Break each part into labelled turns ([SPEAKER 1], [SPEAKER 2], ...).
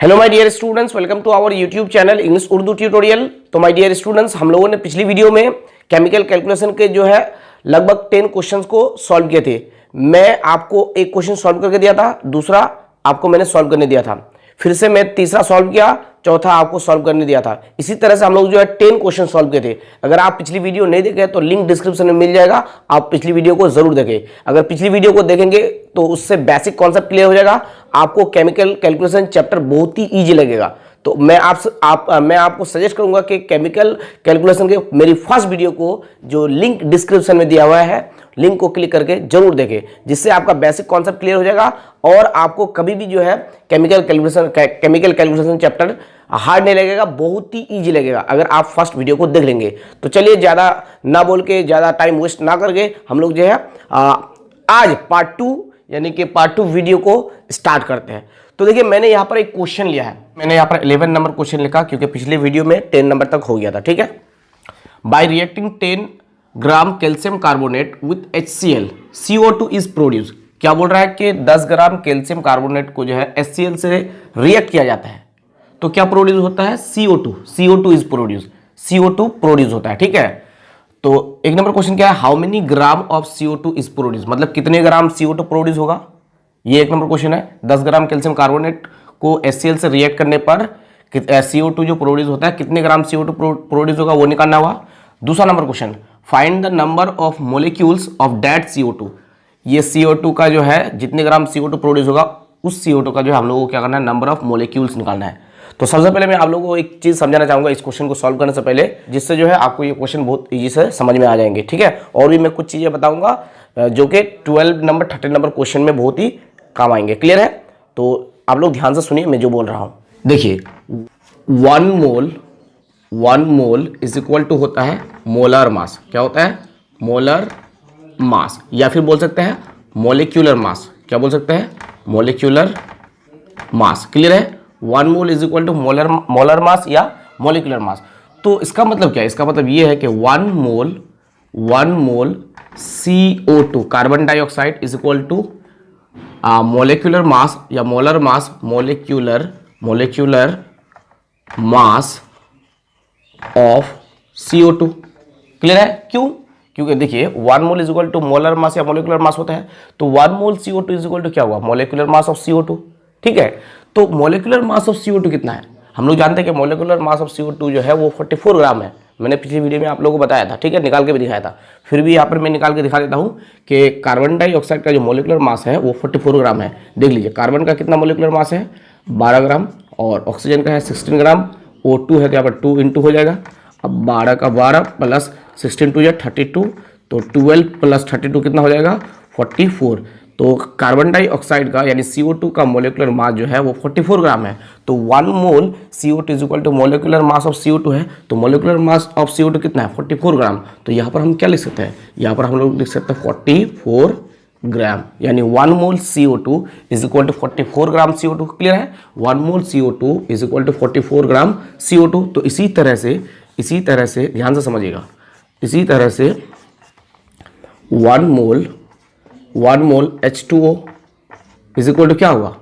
[SPEAKER 1] Hello my dear students, welcome to our YouTube channel English Urdu tutorial. तो my dear students, हम लोगों ने पिछली वीडियो में केमिकल कैलकुलेशन के जो है लगभग 10 क्वेश्चंस को सॉल्व किए थे। मैं आपको एक क्वेश्चन सॉल्व करके दिया था, दूसरा आपको मैंने सॉल्व करने दिया था, फिर से मैं तीसरा सॉल्व किया, चौथा आपको सॉल्व करने दिया था। इसी तरह से हम लोग जो है 10 क्वेश्चन सॉल्व किए थे। अगर आप पिछली वीडियो नहीं देखे तो लिंक डिस्क्रिप्शन में मिल जाएगा, आप पिछली वीडियो को जरूर देखें। अगर पिछली वीडियो को देखेंगे तो उससे बेसिक कॉन्सेप्ट क्लियर हो जाएगा, आपको केमिकल कैलकुलेशन चैप्टर बहुत ही ईजी लगेगा। तो मैं आपको सजेस्ट करूंगा कि केमिकल कैलकुलेशन के मेरी फर्स्ट वीडियो को जो लिंक डिस्क्रिप्शन में दिया हुआ है, लिंक को क्लिक करके जरूर देखें, जिससे आपका बेसिक कॉन्सेप्ट क्लियर हो जाएगा और आपको कभी भी जो है केमिकल कैलकुलेशन चैप्टर हार्ड नहीं लगेगा, बहुत ही इजी लगेगा अगर आप फर्स्ट वीडियो को देख लेंगे। तो चलिए ज़्यादा ना बोल के, ज़्यादा टाइम वेस्ट ना करके हम लोग जो है आज पार्ट 2 यानी कि पार्ट 2 वीडियो को स्टार्ट करते हैं। तो देखिए, मैंने यहाँ पर एक क्वेश्चन लिया है, मैंने यहाँ पर 11 नंबर क्वेश्चन लिखा क्योंकि पिछले वीडियो में 10 नंबर तक हो गया था। ठीक है, bye reacting 10 gram calcium carbonate with HCl CO2 is produce. क्या बोल रहा है कि 10 ग्राम कैल्शियम कार्बोनेट को जो है HCl से रिएक्ट किया जाता है तो क्या प्रोड्यूस होता है? CO2 is produce, CO2 produce होता है। ठीक है, तो एक नंबर क्वेश्चन क्या है? How many gram of CO2 is produce, मतलब कितने ग्राम CO2 प्रोड्यूस होगा, ये एक नंबर क्वेश्चन है। 10 ग्राम कैल्शियम कार्बोनेट को HCl से रिएक्ट करने पर CO2 जो प्रोड्यूस होता है, कितने ग्राम CO2 प्रोड्यूस होगा, वो निकालना हुआ। दूसरा number question, find the number of molecules of that CO2। ये CO2 का जो है जितने ग्राम CO2 प्रोड्यूस होगा, उस CO2 का जो है हम लोगों को क्या करना है, नंबर ऑफ मोलिक्यूल्स निकालना है। तो सबसे पहले मैं आप लोगों को एक चीज समझाना चाहूंगा इस क्वेश्चन को सॉल्व करने से पहले, जिससे जो है आपको ये क्वेश्चन बहुत इजी से समझ में आ जाएंगे। ठीक है, और भी मैं कुछ चीजें बताऊंगा जो कि 12 नंबर 13 नंबर क्वेश्चन में बहुत ही काम आएंगे। क्लियर है? तो आप लोग ध्यान से सुनिए मैं जो बोल रहा हूं। देखिए, 1 मोल इज इक्वल टू होता है मोलर मास। क्या होता है? मोलर मास, या फिर बोल सकते हैं मोलिक्यूलर मास। क्या बोल सकते हैं? मोलिक्यूलर मास। क्लियर है? 1 mole is equal to molar mass या मोलिकुलर मास। तो इसका मतलब क्या है? इसका मतलब ये है कि 1 mole CO2 carbon dioxide is equal to molecular mass या molar mass, molecular mass of CO2। Clear है? क्यों? क्योंकि देखिए 1 mole is equal to molar mass या मोलिकुलर मास होता है, तो 1 mole CO2 is equal to क्या हुआ? Molecular mass of CO2। ठीक है, तो मोलिकुलर मास ऑफ CO2 कितना है? हम लोग जानते हैं कि मोलिकुलर मास ऑफ CO2 जो है वो 44 ग्राम है। मैंने पिछली वीडियो में आप लोगों को बताया था। ठीक है, निकाल के भी दिखाया था, फिर भी यहाँ पर मैं निकाल के दिखा देता हूँ कि कार्बन डाइऑक्साइड का जो मोलिकुलर मास है वो 44 ग्राम है। देख लीजिए, कार्बन का कितना मोलिकुलर मास है? 12 ग्राम, और ऑक्सीजन का है 16 ग्राम, O2 है तो यहाँ पर 2 इंटू हो जाएगा। अब 12 का 12 प्लस 16 टू 32, तो 12 प्लस 32 कितना हो जाएगा? 44। तो कार्बन डाइऑक्साइड का यानी CO2 का मोलिकुलर मास जो है वो 44 ग्राम है। तो 1 mole CO2 is equal to molecular mass of CO2 है, तो मोलिकुलर मास ऑफ CO2 कितना है? 44 ग्राम। तो यहाँ पर हम क्या लिख सकते हैं? यहाँ पर हम लोग लिख सकते हैं 44 ग्राम, यानी 1 mole CO2 is equal to 44 gram CO2। Clear है? 1 mole CO2 is equal to 44 gram CO2। तो इसी तरह से ध्यान से समझिएगा, इसी तरह से 1 mole H2O is equal to क्या हुआ?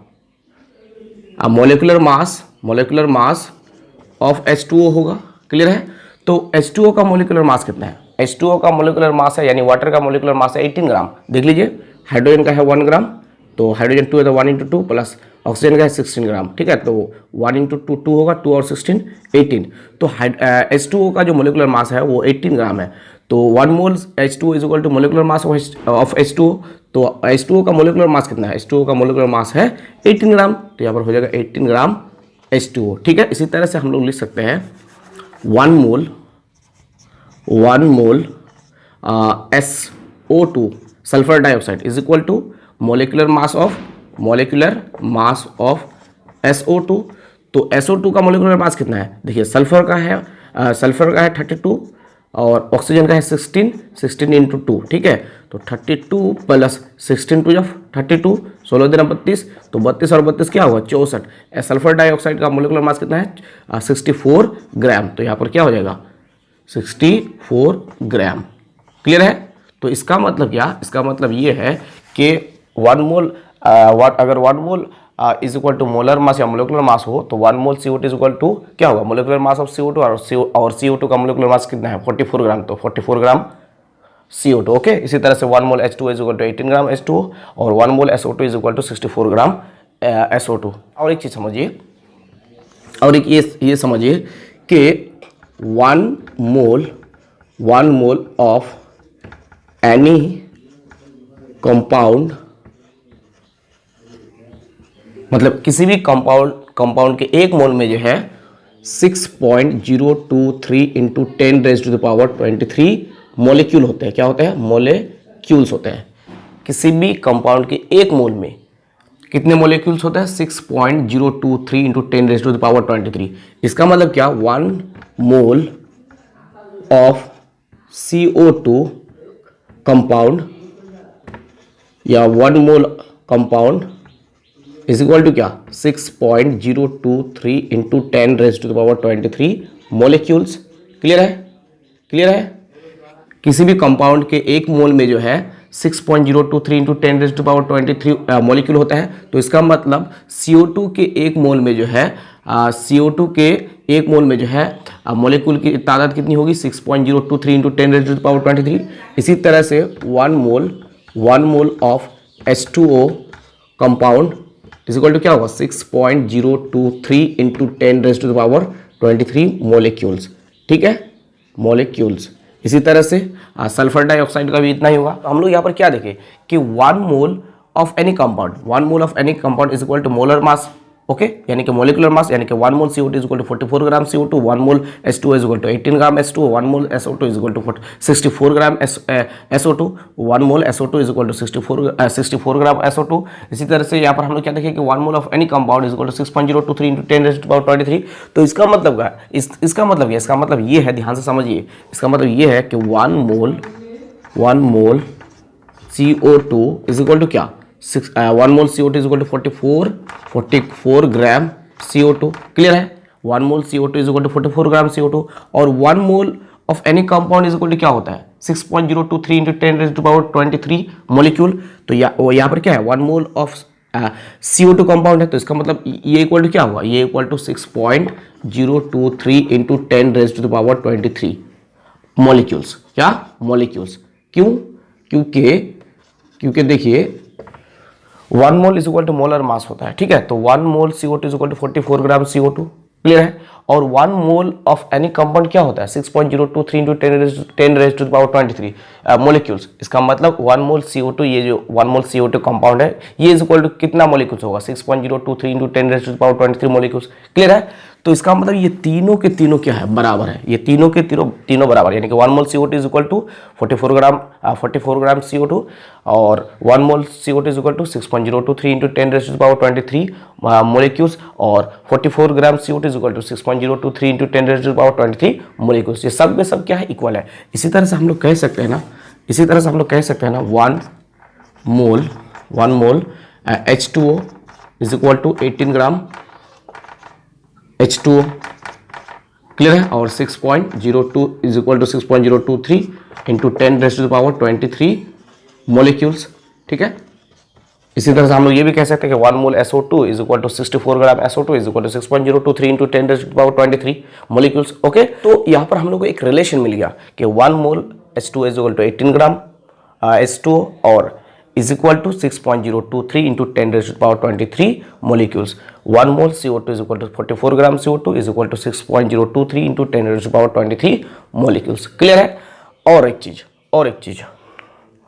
[SPEAKER 1] मोलिकुलर मास ऑफ H2O होगा। क्लियर है? तो H2O का मोलिकुलर मास कितना है? H2O का मोलिकुलर मास है यानी वाटर का मोलिकुलर मास है 18 ग्राम। देख लीजिए, हाइड्रोजन का है 1 ग्राम, तो हाइड्रोजन 2 है तो 1 इंटू 2 प्लस ऑक्सीजन का है 16 ग्राम। ठीक है, तो 1 इंटू 2 होगा, 2 और 16 18। तो H2O का जो मोलिकुलर मास है वो 18 ग्राम है। तो 1 mole H2O is equal to molecular mass of H2O। तो H2O का मोलिकुलर मास कितना है? H2O का मोलिकुलर मास है 18 ग्राम, तो यहाँ पर हो जाएगा 18 ग्राम H2O। ठीक है, इसी तरह से हम लोग लिख सकते हैं 1 mole SO2 sulphur dioxide is equal to molecular mass of SO2। तो SO2 का मोलिकुलर मास कितना है? देखिए, सल्फर का है 32 और ऑक्सीजन का है 16 इंटू 2। ठीक है, तो 32 प्लस 16 टू 32, 16 दिन 32, तो 32 और 32 क्या हुआ? 64। सल्फर डाइऑक्साइड का मोलिकुलर मास कितना है? 64 ग्राम। तो यहाँ पर क्या हो जाएगा? 64 ग्राम। क्लियर है? तो इसका मतलब क्या? इसका मतलब ये है कि 1 मोल अगर 1 mole is equal to molar mass या मोलिकुलर मास हो तो 1 mole CO2 is equal to क्या होगा, मोलिकुलर मास ऑफ CO2 और CO2 का मोलिकुलर मास कितना है 44 ग्राम, तो 44 ग्राम CO2। ओके, इसी तरह से 1 mole H2 is equal to 18 gram H2 और 1 mole SO2 is equal to 64 gram SO2। और एक चीज समझिए, और एक ये समझिए कि 1 मोल ऑफ एनी कंपाउंड, मतलब किसी भी कंपाउंड के 1 मोल में जो है 6.023 into 10 raise to the power 23 molecule होते हैं। क्या होते हैं? मॉलिक्यूल्स होते हैं। किसी भी कंपाउंड के 1 मोल में कितने मॉलिक्यूल्स होते हैं? 6.023 into 10 raise to the power 23। इसका मतलब क्या, 1 मोल ऑफ CO2 कंपाउंड या 1 mole compound is equal to क्या, 6.023 into 10 raise to the power 23 molecules. Clear है? क्लियर है? किसी भी कंपाउंड के 1 मोल में जो है 6.023 into 10 raise to the power 23 molecule होता है। तो इसका मतलब CO2 के 1 मोल में जो है CO2 के 1 मोल में जो है मॉलिक्यूल की तादाद कितनी होगी, 6.023 into 10 raise to the power 23। इसी तरह से 1 mole of H2O compound is equal to क्या होगा, 6.023 into 10 raise to the power 23 molecules. ठीक है, मॉलिक्यूल्स। इसी तरह से सल्फर डाइऑक्साइड का भी इतना ही होगा। तो हम लोग यहाँ पर क्या देखें कि 1 mole of any compound is equal to molar mass. Okay, यानी कि मोलिकुलर मास, यानी कि 1 mole CO2 is equal to 44 gram CO2, 1 mole H2 is equal to 18 gram H2, 1 mole SO2 is equal to 64 gram SO2, 1 mole SO2 is equal to 64 gram SO2। इसी तरह से यहाँ पर हम लोग क्या देखें कि 1 mole of any compound is equal to 6.023 into 10 raise to the power 23। तो इसका मतलब क्या, इसका मतलब ये है, ध्यान से समझिए, इसका मतलब ये है कि 1 mole CO2 is equal to क्या, 1 mole CO2 is equal to 44 gram CO2। Clear है? 1 mole CO2 is equal to 44 gram CO2 और 1 mole of any compound is equal to क्या होता है, 6.023 into 10 raise to the power 23 molecule. तो यहाँ पर क्या है, 1 मोल ऑफ CO2 कंपाउंड है। तो इसका मतलब ये इक्वल टू क्या हुआ, ये equal to 6.023 into 10 raise to the power 23 molecules. क्या? मॉलिक्यूल्स। क्यों? क्योंकि देखिए 1 mole is equal to molar mass होता है। ठीक है, तो 1 mole CO2 is equal to 44 gram CO2। Clear है? और 1 मोल ऑफ एनी कंपाउंड क्या होता है, 6.023 into 10 raise to the power 23 molecules. इसका मतलब 1 मोल CO2, ये जो 1 मोल CO2 कंपाउंड है, ये इज इक्वल टू कितना मॉलिक्यूल्स होगा, 6.023 into 10 raise to the power 23 molecules. Clear है? तो इसका मतलब ये तीनों के तीनों क्या है, बराबर है। ये तीनों के तीनों बराबर, यानी कि 1 mole CO2 is equal to 44 gram CO2 और 1 mole CO2 is equal to 6.023 into 10 raise to the power 23 molecules और 44 gram CO2 is equal to 6.023 into 10 raise to the power 23 molecules. ये सब में सब क्या है, इक्वल है। इसी तरह से हम लोग कह सकते हैं ना, 1 mole H2O is equal to 18 gram H2O। Clear है? और 6.02 is equal to 6.023 into 10 raise to the power 23 molecules. ठीक है, इसी तरह से हम लोग ये भी कह सकते हैं कि 1 mole SO2 is equal to 64 gram SO2 is equal to 6.023 into 10 raise to the power 23 molecules. Okay, तो यहाँ पर हम लोग को एक रिलेशन मिल गया कि 1 mole H2 is equal to 18 gram H2O और is equal to 6.023 into 10 raised to the power 23 molecules. 1 mole CO2 is equal to 44 gram CO2 is equal to 6.023 into 10 raised to the power 23 molecules. Clear है? और एक चीज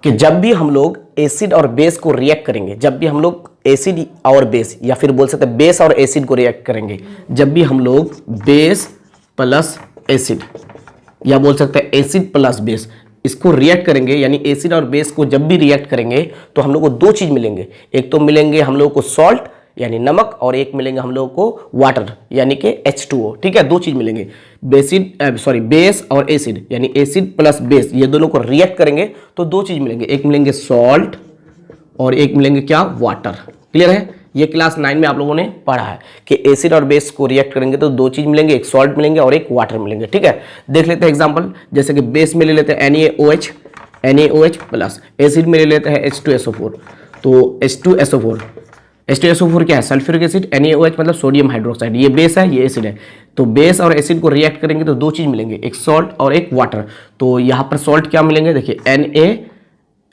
[SPEAKER 1] कि जब भी हम लोग एसिड और बेस को रिएक्ट करेंगे, जब भी हम लोग एसिड और बेस या फिर बोल सकते हैं बेस और एसिड को रिएक्ट करेंगे, जब भी हम लोग बेस प्लस एसिड या बोल सकते हैं एसिड प्लस बेस इसको रिएक्ट करेंगे, यानी एसिड और बेस को जब भी रिएक्ट करेंगे तो हम लोग को 2 चीज़ मिलेंगे। एक तो मिलेंगे हम लोग को सॉल्ट यानी नमक और एक मिलेंगे हम लोग को वाटर यानी कि H2O। ठीक है, 2 चीज़ मिलेंगे, बेस और एसिड यानी एसिड प्लस बेस, ये दोनों को रिएक्ट करेंगे तो 2 चीज़ मिलेंगे, एक मिलेंगे सॉल्ट और एक मिलेंगे क्या, वाटर। क्लियर है? ये क्लास 9 में आप लोगों ने पढ़ा है कि एसिड और बेस को रिएक्ट करेंगे तो 2 चीज़ मिलेंगे, एक सॉल्ट मिलेंगे और एक वाटर मिलेंगे। ठीक है, देख लेते हैं एग्जांपल। जैसे कि बेस में ले लेते हैं NaOH प्लस, एसिड में ले लेते हैं H2SO4। तो H2SO4 H2SO4 क्या है? सल्फ्यूरिक एसिड, NaOH मतलब सोडियम हाइड्रोक्साइड। ये बेस है, ये एसिड है। तो बेस और एसिड को रिएक्ट करेंगे तो दो चीज मिलेंगे, एक सॉल्ट और एक वाटर। तो यहाँ पर सॉल्ट क्या मिलेंगे? देखिए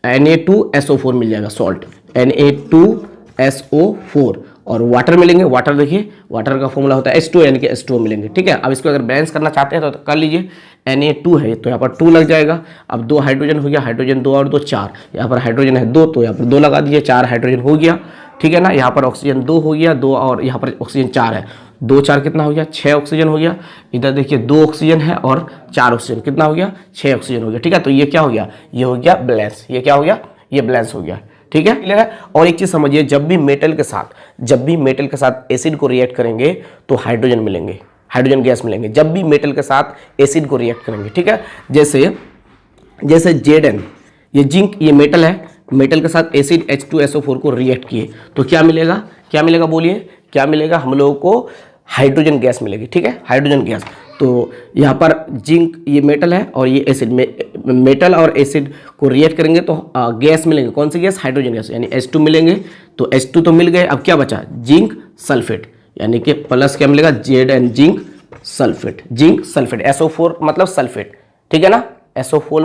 [SPEAKER 1] Na2SO4 मिल जाएगा सॉल्ट, Na2SO4। और वाटर मिलेंगे, वाटर देखिए वाटर का फॉर्मूला होता है H2 यानी कि H2O मिलेंगे, ठीक है। अब इसको अगर बैलेंस करना चाहते हैं तो कर लीजिए। Na2 है तो यहाँ पर 2 लग जाएगा। अब 2 हाइड्रोजन हो गया, हाइड्रोजन 2 और 2 4, यहाँ पर हाइड्रोजन है 2 तो यहाँ पर 2 लगा दीजिए, 4 हाइड्रोजन हो गया, ठीक है ना। यहाँ पर ऑक्सीजन 2 हो गया, 2 और यहाँ पर ऑक्सीजन 4 है, 2 4 कितना हो गया? 6 ऑक्सीजन हो गया। इधर देखिए 2 ऑक्सीजन है और 4 ऑक्सीजन, कितना हो गया? 6 ऑक्सीजन हो गया, ठीक है। तो ये क्या हो गया? ये हो गया बैलेंस। ये क्या हो गया? ये बैलेंस हो गया, ठीक है, क्लियर है। और एक चीज समझिए, जब भी मेटल के साथ एसिड को रिएक्ट करेंगे तो हाइड्रोजन मिलेंगे, हाइड्रोजन गैस मिलेंगे, जब भी मेटल के साथ एसिड को रिएक्ट करेंगे, ठीक है। जैसे Zn, ये जिंक, ये मेटल है, मेटल के साथ एसिड H2SO4 को रिएक्ट किए तो क्या मिलेगा? क्या मिलेगा बोलिए? क्या मिलेगा? हम लोगों को हाइड्रोजन गैस मिलेगी, ठीक है, हाइड्रोजन गैस। तो यहाँ पर जिंक, ये मेटल है और ये एसिड, मेटल और एसिड को रिएक्ट करेंगे तो गैस मिलेंगे, कौन सी गैस? हाइड्रोजन गैस, यानी H2 मिलेंगे। तो H2 तो मिल गए, अब क्या बचा? जिंक सल्फेट, यानी कि प्लस क्या मिलेगा? Zn zinc sulphate, zinc sulphate, SO4 मतलब सल्फेट, ठीक है ना। SO4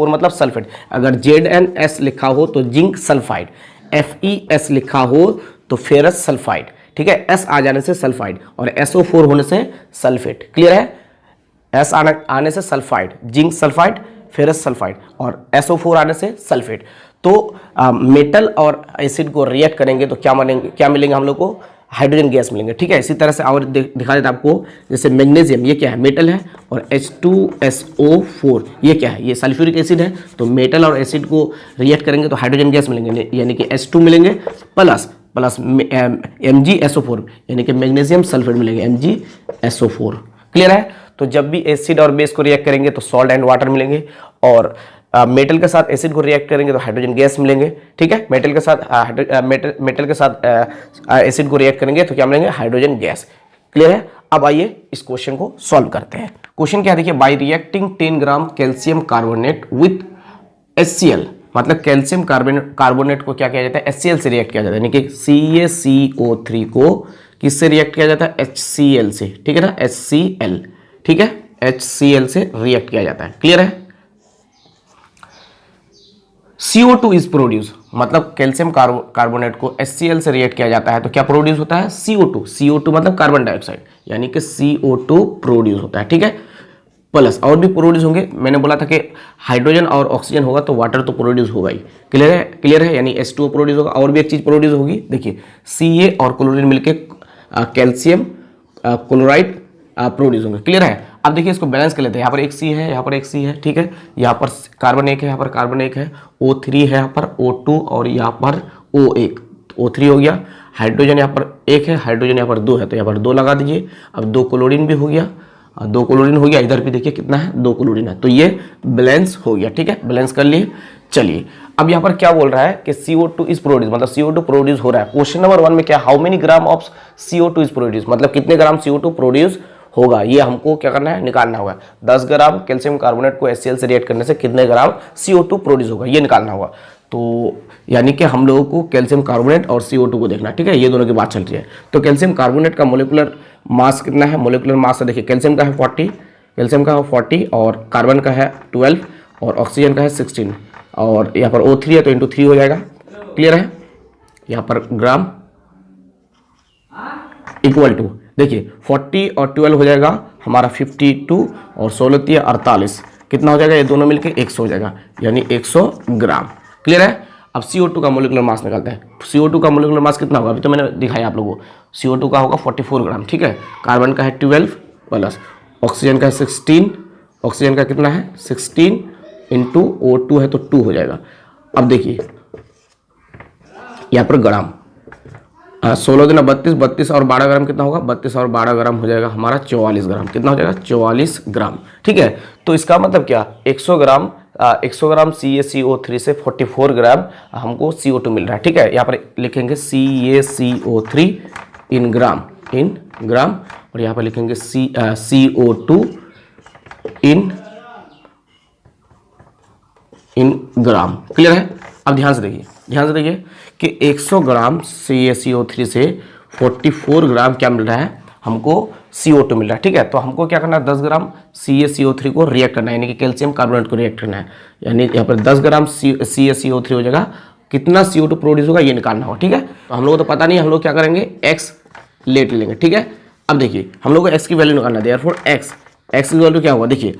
[SPEAKER 1] मतलब सल्फेट। अगर ZnS लिखा हो तो जिंक सल्फाइड, FeS लिखा हो तो फेरस सल्फाइड, ठीक है। S आ जाने से सल्फाइड और SO4 होने से सल्फेट, क्लियर है। S आने से sulphide, zinc sulphide, ferrous sulphide, और SO4 आने से सल्फेट। तो मेटल और एसिड को रिएक्ट करेंगे तो क्या मिलेंगे हम लोग को? हाइड्रोजन गैस मिलेंगे, ठीक है। इसी तरह से और दिखा देता आपको, जैसे मैग्नीशियम, ये क्या है? मेटल है, और H2SO4 ये क्या है? ये सल्फ्यूरिक एसिड है। तो मेटल और एसिड को रिएक्ट करेंगे तो हाइड्रोजन गैस मिलेंगे, यानी कि H2 मिलेंगे प्लस MgSO4 यानी कि मैग्नीशियम सल्फेट मिलेंगे, MgSO4, क्लियर है। तो जब भी एसिड और बेस को रिएक्ट करेंगे तो सॉल्ट एंड वाटर मिलेंगे, और मेटल के साथ एसिड को रिएक्ट करेंगे तो हाइड्रोजन गैस मिलेंगे, ठीक है। मेटल के साथ एसिड को रिएक्ट करेंगे तो क्या मिलेंगे? हाइड्रोजन गैस, क्लियर है। अब आइए इस क्वेश्चन को सॉल्व करते हैं। क्वेश्चन क्या है देखिए, bye reacting 10 gram calcium carbonate with HCl, मतलब कैल्शियम कार्बोनेट को क्या किया जाता है? HCl से रिएक्ट किया जाता है, यानी कि CaCO3 को किससे रिएक्ट किया जाता है? HCl से, ठीक है ना, HCl, ठीक है, HCl से रिएक्ट किया जाता है, क्लियर है। CO2 इज प्रोड्यूस, मतलब कैल्शियम कार्बोनेट को HCl से रिएक्ट किया जाता है तो क्या प्रोड्यूस होता है? CO2 मतलब कार्बन डाइऑक्साइड, यानी कि CO2 प्रोड्यूस होता है, ठीक है। प्लस और भी प्रोड्यूस होंगे, मैंने बोला था कि हाइड्रोजन और ऑक्सीजन होगा तो वाटर तो प्रोड्यूस होगा ही, क्लियर है, यानी H2O प्रोड्यूस होगा। और भी एक चीज प्रोड्यूस होगी, देखिए Ca और क्लोरीन मिलके कैल्शियम क्लोराइड प्रोड्यूस होंगे, क्लियर है। अब देखिए इसको बैलेंस कर लेते हैं, यहाँ पर एक C है, यहाँ पर एक C है, ठीक है। यहाँ पर कार्बन 1 है, यहाँ पर कार्बन 1 है, O3 है, यहाँ पर O2 और यहाँ पर O1, O3 हो गया। हाइड्रोजन यहाँ पर 1 है, हाइड्रोजन यहाँ पर 2 है तो यहाँ पर 2 लगा दीजिए। अब 2 क्लोरीन भी हो गया, 2 क्लोरीन हो गया, इधर भी देखिए कितना है? 2 क्लोरीन है, तो ये बैलेंस हो गया, ठीक है, बैलेंस कर लिए। चलिए अब यहाँ पर क्या बोल रहा है कि CO2 इज प्रोड्यूस, मतलब CO2 प्रोड्यूस हो रहा है। क्वेश्चन नंबर 1 में क्या, how many gram of CO2 is produce, मतलब कितने ग्राम CO2 प्रोड्यूस होगा, ये हमको क्या करना है? निकालना होगा। 10 ग्राम कैल्शियम कार्बोनेट को HCl से रिएक्ट करने से कितने ग्राम CO2 प्रोड्यूस होगा, ये निकालना होगा। तो यानी कि हम लोगों को कैल्शियम कार्बोनेट और CO2 को देखना, ठीक है, ये दोनों की बात चल रही है। तो कैल्शियम कार्बोनेट का मोलिकुलर मास कितना है? मोलिकुलर मास देखिए, कैल्शियम का है 40 और कार्बन का है 12 और ऑक्सीजन का है 16, और यहाँ पर O3 है तो इंटू 3 हो जाएगा, क्लियर है। यहाँ पर ग्राम इक्वल टू, देखिए 40 और 12 हो जाएगा हमारा 52 और 16 48, कितना हो जाएगा? ये दोनों मिलके 100 हो जाएगा, यानी 100 ग्राम, क्लियर है। अब CO2 का मोलिकुलर मास निकालते हैं। CO2 का मोलिकुलर मास कितना होगा? अभी तो मैंने दिखाया आप लोगों को। CO2 का होगा 44 ग्राम, ठीक है। कार्बन का है 12 प्लस ऑक्सीजन का है 16, ऑक्सीजन का कितना है? 16 इंटू O2 है तो 2 हो जाएगा। अब देखिए यहाँ पर ग्राम, 16 दूना 32, 32 और 12 ग्राम कितना होगा? 32 और 12 ग्राम हो जाएगा हमारा 44 ग्राम, कितना हो जाएगा? 44 ग्राम, ठीक है। तो इसका मतलब क्या, 100 ग्राम CaCO3 से 44 ग्राम हमको CO2 मिल रहा है, ठीक है। यहाँ पर लिखेंगे CaCO3 इन ग्राम, और यहाँ पर लिखेंगे CO2 इन ग्राम, क्लियर है। अब ध्यान से देखिए, ध्यान से देखिए कि 100 ग्राम CaCO3 से 44 ग्राम क्या मिल रहा है हमको CO2 मिल रहा है। ठीक है, तो हमको क्या करना है 10 ग्राम CaCO3 को रिएक्ट करना है, यानी कि कैल्शियम कार्बोनेट को रिएक्ट करना है, यानी यहाँ पर 10 ग्राम CaCO3 हो जाएगा, कितना CO2 प्रोड्यूस होगा ये निकालना होगा। ठीक है, तो हम लोग को तो पता नहीं, हम लोग क्या करेंगे x लेट लेंगे। ठीक है, अब देखिए हम लोग को x की वैल्यू निकालना है, देयरफॉर x इक्वल टू क्या होगा, देखिए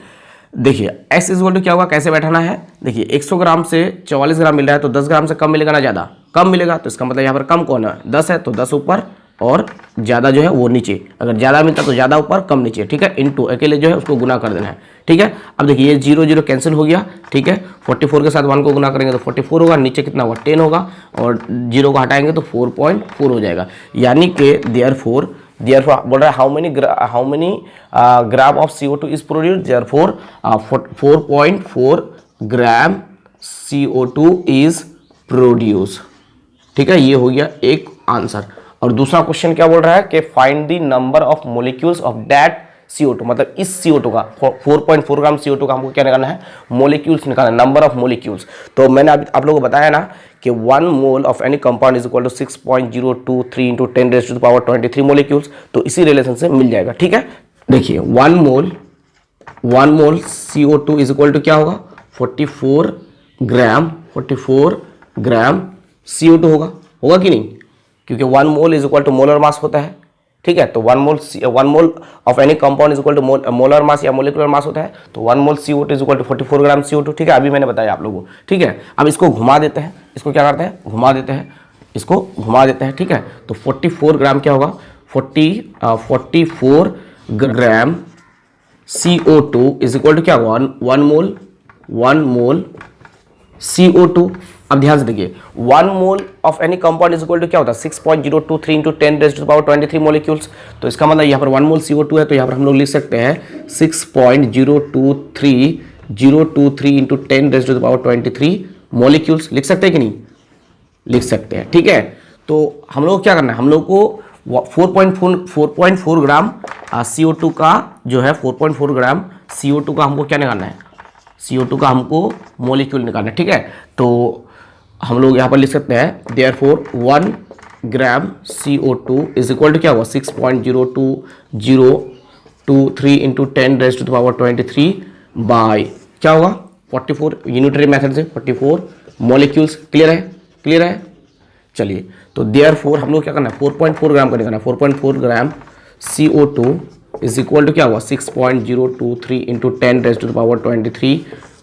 [SPEAKER 1] x इक्वल टू क्या होगा, कैसे बैठाना है, देखिए 100 ग्राम से 44 ग्राम मिल रहा है तो 10 ग्राम से कम मिलेगा ना ज़्यादा, कम मिलेगा, तो इसका मतलब यहाँ पर कम कौन है 10 है, तो 10 ऊपर और ज़्यादा जो है वो नीचे, अगर ज़्यादा मिलता तो ज़्यादा ऊपर कम नीचे। ठीक है, इनटू अकेले जो है उसको गुना कर देना है। ठीक है, अब देखिए ये 0 0 कैंसिल हो गया। ठीक है, 44 के साथ 1 को गुना करेंगे तो 44 होगा, नीचे कितना होगा 10 होगा, और 0 को हटाएंगे तो 4.4 हो जाएगा, यानी कि देयरफॉर बोल रहा है how many gram of CO2 is produce, therefore 4.4 gram CO2 is produce. ठीक है, ये हो गया एक आंसर। और दूसरा क्वेश्चन क्या बोल रहा है कि find the number of molecules of that CO2, मतलब इस CO2 का 4.4 ग्राम CO2 का हमको क्या निकालना है, मोलिक्यूल्स निकालना, नंबर ऑफ मोलिक्यूल्स। तो मैंने अभी आप लोगों को बताया ना कि 1 mole of any compound is equal to 6.023 into 10⁻23 molecules, तो इसी रिलेशन से मिल जाएगा। ठीक है, देखिए 1 mole CO2 is equal to क्या होगा 44 ग्राम CO2 होगा कि नहीं, क्योंकि 1 mole is equal to molar mass होता है। ठीक है, तो 1 mole of any compound is equal to molar mass या मोलिकुलर मास होता है, तो 1 mole CO2 is equal to 44 gram CO2। ठीक है, अभी मैंने बताया आप लोगों को। ठीक है, अब इसको घुमा देते हैं, इसको क्या करते हैं घुमा देते हैं, इसको घुमा देते हैं। ठीक है, तो 44 ग्राम क्या होगा 44 gram CO2 is equal to क्या होगा 1 मोल CO2। अब ध्यान से देखिए 1 mole of any compound is equal to क्या होता है 6.023 इंटू 10⁻23 मोलिक्यूल्स, तो इसका मतलब यहाँ पर 1 मोल CO2 है, तो यहाँ पर हम लोग लिख सकते हैं 6.023 इंटू 10⁻23 मोलिक्यूल्स, लिख सकते हैं कि नहीं, लिख सकते हैं। ठीक है, तो हम लोग क्या करना है, हम लोग को 4.4 ग्राम CO2 का जो है 4.4 ग्राम CO2 का हमको क्या निकालना है, CO2 का हमको मोलिक्यूल निकालना है। ठीक है, तो हम लोग यहाँ पर लिख सकते हैं therefore 1 gram CO2 is equal to क्या होगा 6.02023 इंटू 10⁻23 बाय क्या होगा 44 यूनिटरी मेथड से 44 मॉलिक्यूल्स। क्लियर है। चलिए, तो देयरफॉर हम लोग क्या करना है 4.4 ग्राम का निकालना है, 4.4 ग्राम CO2 इज इक्वल टू क्या होगा 6.023 इंटू 10⁻23